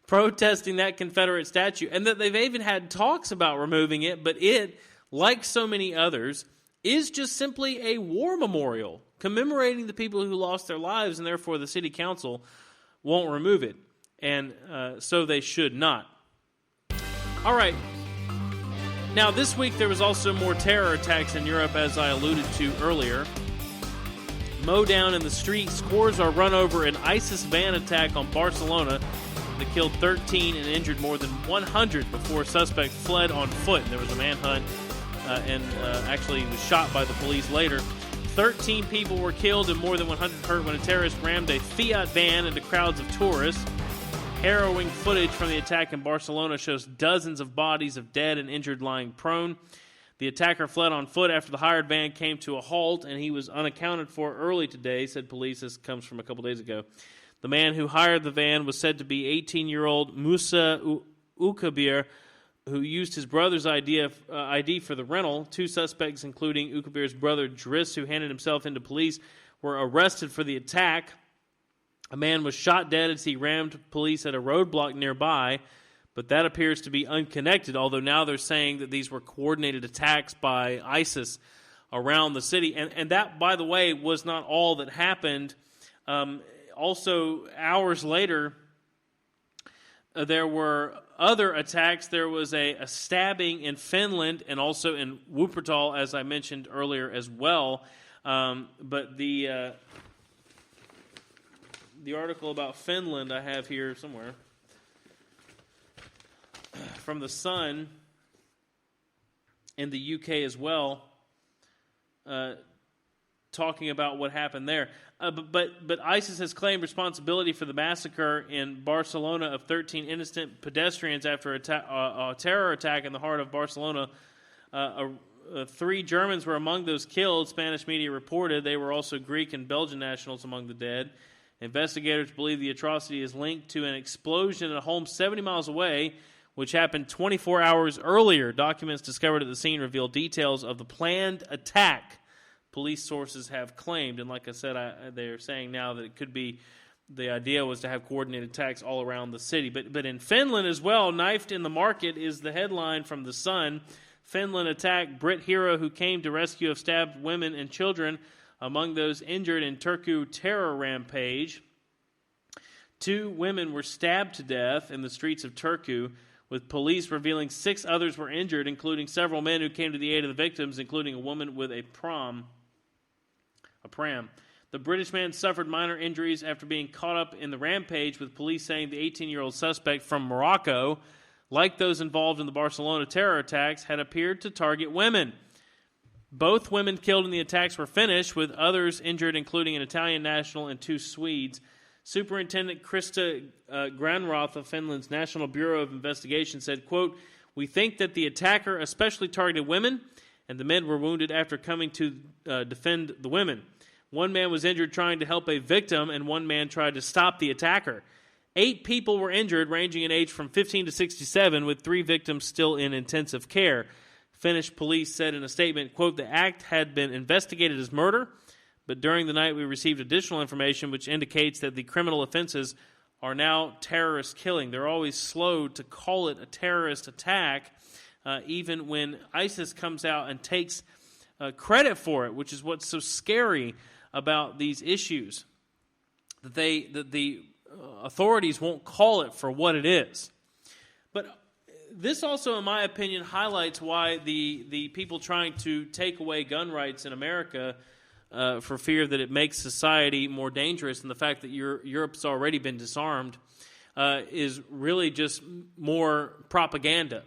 protesting that Confederate statue, and that they've even had talks about removing it, but it, like so many others, is just simply a war memorial commemorating the people who lost their lives, and therefore the city council won't remove it, and so they should not. All right. Now, this week there was also more terror attacks in Europe, as I alluded to earlier. Mowdown in the street, scores are run over an ISIS van attack on Barcelona that killed 13 and injured more than 100 before a suspect fled on foot. There was a manhunt and actually was shot by the police later. 13 people were killed and more than 100 hurt when a terrorist rammed a Fiat van into crowds of tourists. Harrowing footage from the attack in Barcelona shows dozens of bodies of dead and injured lying prone. The attacker fled on foot after the hired van came to a halt, and he was unaccounted for early today, said police. This comes from a couple days ago. The man who hired the van was said to be 18-year-old Musa Ukabir, who used his brother's ID for the rental. Two suspects, including Ukabir's brother Driss, who handed himself into police, were arrested for the attack. A man was shot dead as he rammed police at a roadblock nearby, but that appears to be unconnected, although now they're saying that these were coordinated attacks by ISIS around the city. And that, by the way, was not all that happened. Also, hours later, there were other attacks. There was a stabbing in Finland and also in Wuppertal, as I mentioned earlier as well. But the article about Finland I have here somewhere from The Sun in the UK as well, talking about what happened there. But ISIS has claimed responsibility for the massacre in Barcelona of 13 innocent pedestrians after a terror attack in the heart of Barcelona. 3 Germans were among those killed, Spanish media reported. They were also Greek and Belgian nationals among the dead. Investigators believe the atrocity is linked to an explosion at a home 70 miles away, which happened 24 hours earlier. Documents discovered at the scene reveal details of the planned attack, police sources have claimed. And like I said, they're saying now that it could be, the idea was to have coordinated attacks all around the city. But in Finland as well, knifed in the market is the headline from The Sun. Finland attack, Brit hero who came to rescue of stabbed women and children among those injured in Turku terror rampage. 2 women were stabbed to death in the streets of Turku, with police revealing 6 others were injured, including several men who came to the aid of the victims, including a woman with a pram. The British man suffered minor injuries after being caught up in the rampage, with police saying the 18-year-old suspect from Morocco, like those involved in the Barcelona terror attacks, had appeared to target women. Both women killed in the attacks were Finnish, with others injured, including an Italian national and 2 Swedes. Superintendent Krista Granroth of Finland's National Bureau of Investigation said, quote, "We think that the attacker especially targeted women, and the men were wounded after coming to defend the women. One man was injured trying to help a victim, and one man tried to stop the attacker. 8 people were injured, ranging in age from 15 to 67, with 3 victims still in intensive care. Finnish police said in a statement, quote, "The act had been investigated as murder, but during the night we received additional information which indicates that the criminal offenses are now terrorist killing." They're always slow to call it a terrorist attack, even when ISIS comes out and takes credit for it, which is what's so scary about these issues, that the authorities won't call it for what it is. But this also, in my opinion, highlights why the people trying to take away gun rights in America for fear that it makes society more dangerous, and the fact that Europe's already been disarmed is really just more propaganda.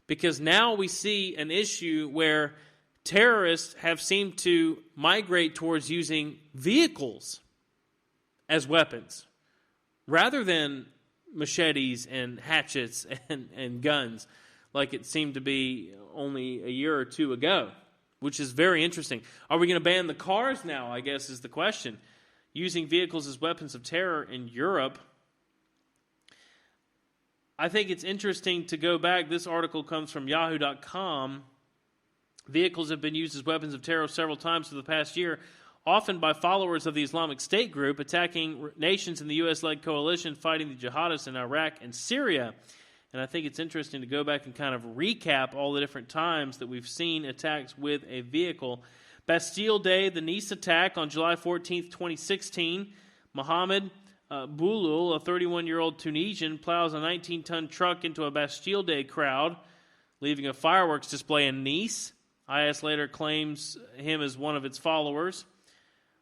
Because now we see an issue where terrorists have seemed to migrate towards using vehicles as weapons rather than machetes and hatchets and guns like it seemed to be only a year or two ago, which is very interesting. Are we going to ban the cars now, I guess, is the question. Using vehicles as weapons of terror in Europe. I think it's interesting to go back. This article comes from Yahoo.com. Vehicles have been used as weapons of terror several times for the past year, often by followers of the Islamic State group, attacking nations in the U.S.-led coalition fighting the jihadists in Iraq and Syria. And I think it's interesting to go back and kind of recap all the different times that we've seen attacks with a vehicle. Bastille Day, the Nice attack on July 14th, 2016. Mohamed Boulou, a 31-year-old Tunisian, plows a 19-ton truck into a Bastille Day crowd, leaving a fireworks display in Nice. IS later claims him as one of its followers.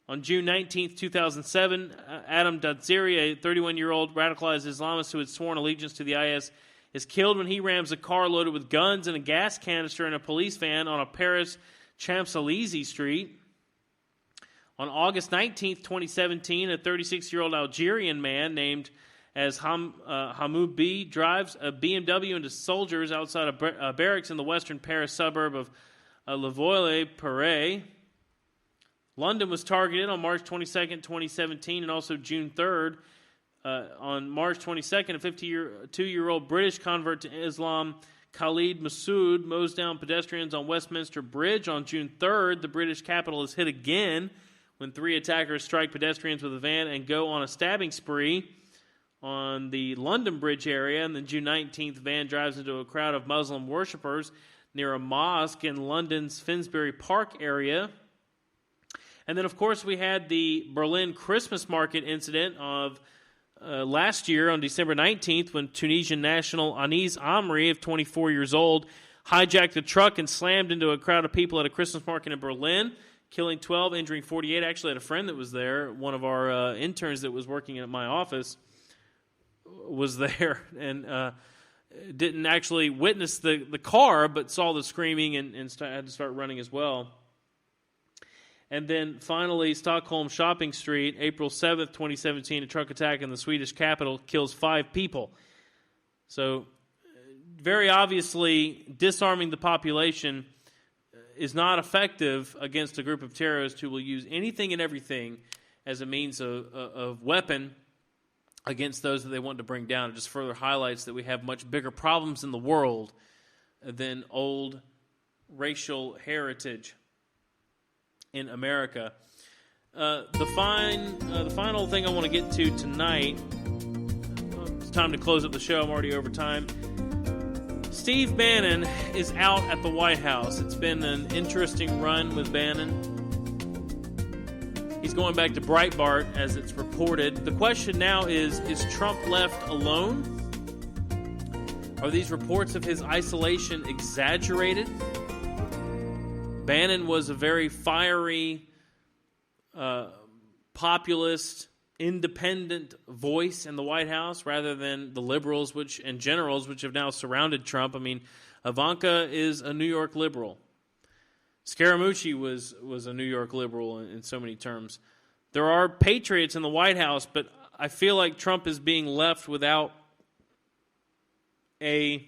On June 19, 2007, Adam Dadziri, a 31-year-old radicalized Islamist who had sworn allegiance to the IS, is killed when he rams a car loaded with guns and a gas canister in a police van on a Paris Champs-Élysées street. On August 19, 2017, a 36-year-old Algerian man named as Hamoud B drives a BMW into soldiers outside a barracks in the western Paris suburb of La Ville-Perret. London was targeted on March 22, 2017, and also June 3rd. On March 22nd, a 52-year-old British convert to Islam, Khalid Massoud, mows down pedestrians on Westminster Bridge. On June 3rd, the British capital is hit again when 3 attackers strike pedestrians with a van and go on a stabbing spree on the London Bridge area. And then June 19th, van drives into a crowd of Muslim worshippers near a mosque in London's Finsbury Park area. And then, of course, we had the Berlin Christmas market incident of last year on December 19th when Tunisian national Anis Amri, of 24 years old, hijacked a truck and slammed into a crowd of people at a Christmas market in Berlin, killing 12, injuring 48. I actually had a friend that was there. One of our interns that was working at my office was there and didn't actually witness the car, but saw the screaming and had to start running as well. And then finally, Stockholm Shopping Street, April 7th, 2017, a truck attack in the Swedish capital kills 5 people. So very obviously, disarming the population is not effective against a group of terrorists who will use anything and everything as a means of weapon against those that they want to bring down. It just further highlights that we have much bigger problems in the world than old racial heritage in America. The final thing I want to get to tonight, it's time to close up the show. I'm already over time. Steve Bannon is out at the White House. It's been an interesting run with Bannon. He's going back to Breitbart, as it's reported. The question now is Trump left alone? Are these reports of his isolation exaggerated? Bannon was a very fiery, populist, independent voice in the White House rather than the liberals and generals which have now surrounded Trump. I mean, Ivanka is a New York liberal. Scaramucci was a New York liberal in so many terms. There are patriots in the White House, but I feel like Trump is being left without a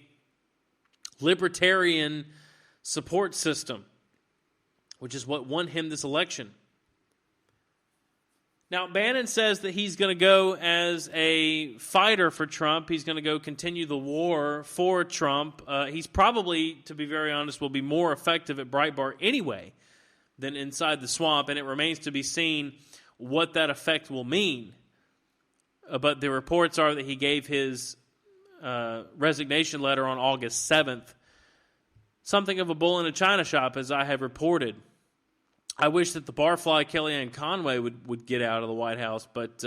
libertarian support system, which is what won him this election. Now, Bannon says that he's going to go as a fighter for Trump. He's going to go continue the war for Trump. He's probably, to be very honest, will be more effective at Breitbart anyway than inside the swamp, and it remains to be seen what that effect will mean. But the reports are that he gave his resignation letter on August 7th. Something of a bull in a china shop, as I have reported. I wish that the barfly Kellyanne Conway would get out of the White House, but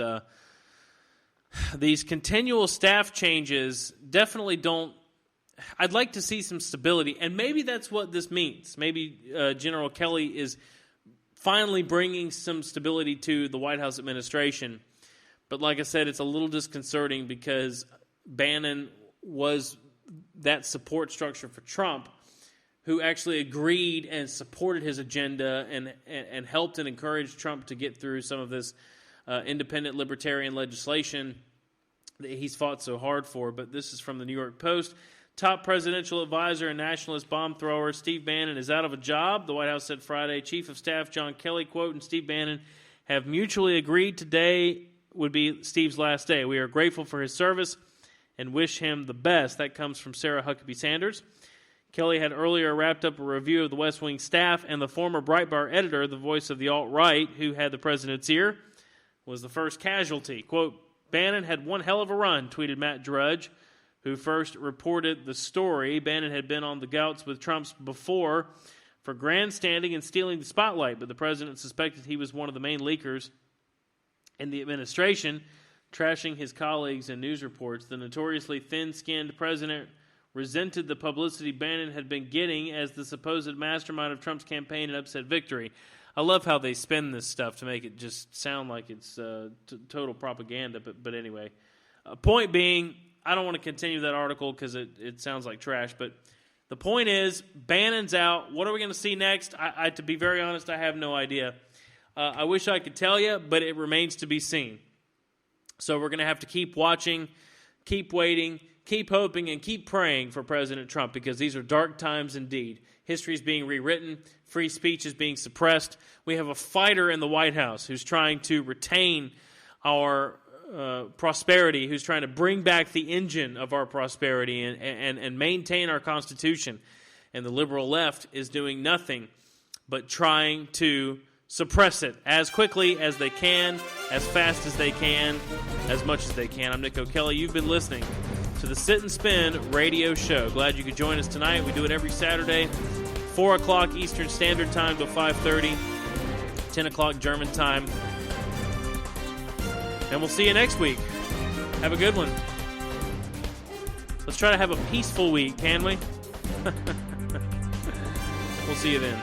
these continual staff changes definitely don't. I'd like to see some stability, and maybe that's what this means. Maybe General Kelly is finally bringing some stability to the White House administration. But like I said, it's a little disconcerting because Bannon was that support structure for Trump, who actually agreed and supported his agenda and helped and encouraged Trump to get through some of this independent libertarian legislation that he's fought so hard for. But this is from the New York Post. Top presidential advisor and nationalist bomb thrower Steve Bannon is out of a job, the White House said Friday. Chief of Staff John Kelly, quote, and Steve Bannon have mutually agreed today would be Steve's last day. We are grateful for his service and wish him the best. That comes from Sarah Huckabee Sanders. Kelly had earlier wrapped up a review of the West Wing staff, and the former Breitbart editor, the voice of the alt-right, who had the president's ear, was the first casualty. Quote, Bannon had one hell of a run, tweeted Matt Drudge, who first reported the story. Bannon had been on the gouts with Trump's before for grandstanding and stealing the spotlight, but the president suspected he was one of the main leakers in the administration, trashing his colleagues in news reports. The notoriously thin-skinned president resented the publicity Bannon had been getting as the supposed mastermind of Trump's campaign and upset victory. I love how they spin this stuff to make it just sound like it's total propaganda, but anyway. Point being, I don't want to continue that article because it sounds like trash, but the point is, Bannon's out. What are we going to see next? I to be very honest, I have no idea. I wish I could tell you, but it remains to be seen. So we're going to have to keep watching, keep waiting, keep hoping, and keep praying for President Trump because these are dark times indeed. History is being rewritten. Free speech is being suppressed. We have a fighter in the White House who's trying to retain our prosperity, who's trying to bring back the engine of our prosperity and maintain our Constitution. And the liberal left is doing nothing but trying to suppress it as quickly as they can, as fast as they can, as much as they can. I'm Nick O'Kelly. You've been listening to the Sit and Spin radio show. Glad you could join us tonight. We do it every Saturday, 4 o'clock Eastern Standard Time to 5:30, 10 o'clock German time. And we'll see you next week. Have a good one. Let's try to have a peaceful week, can we? We'll see you then.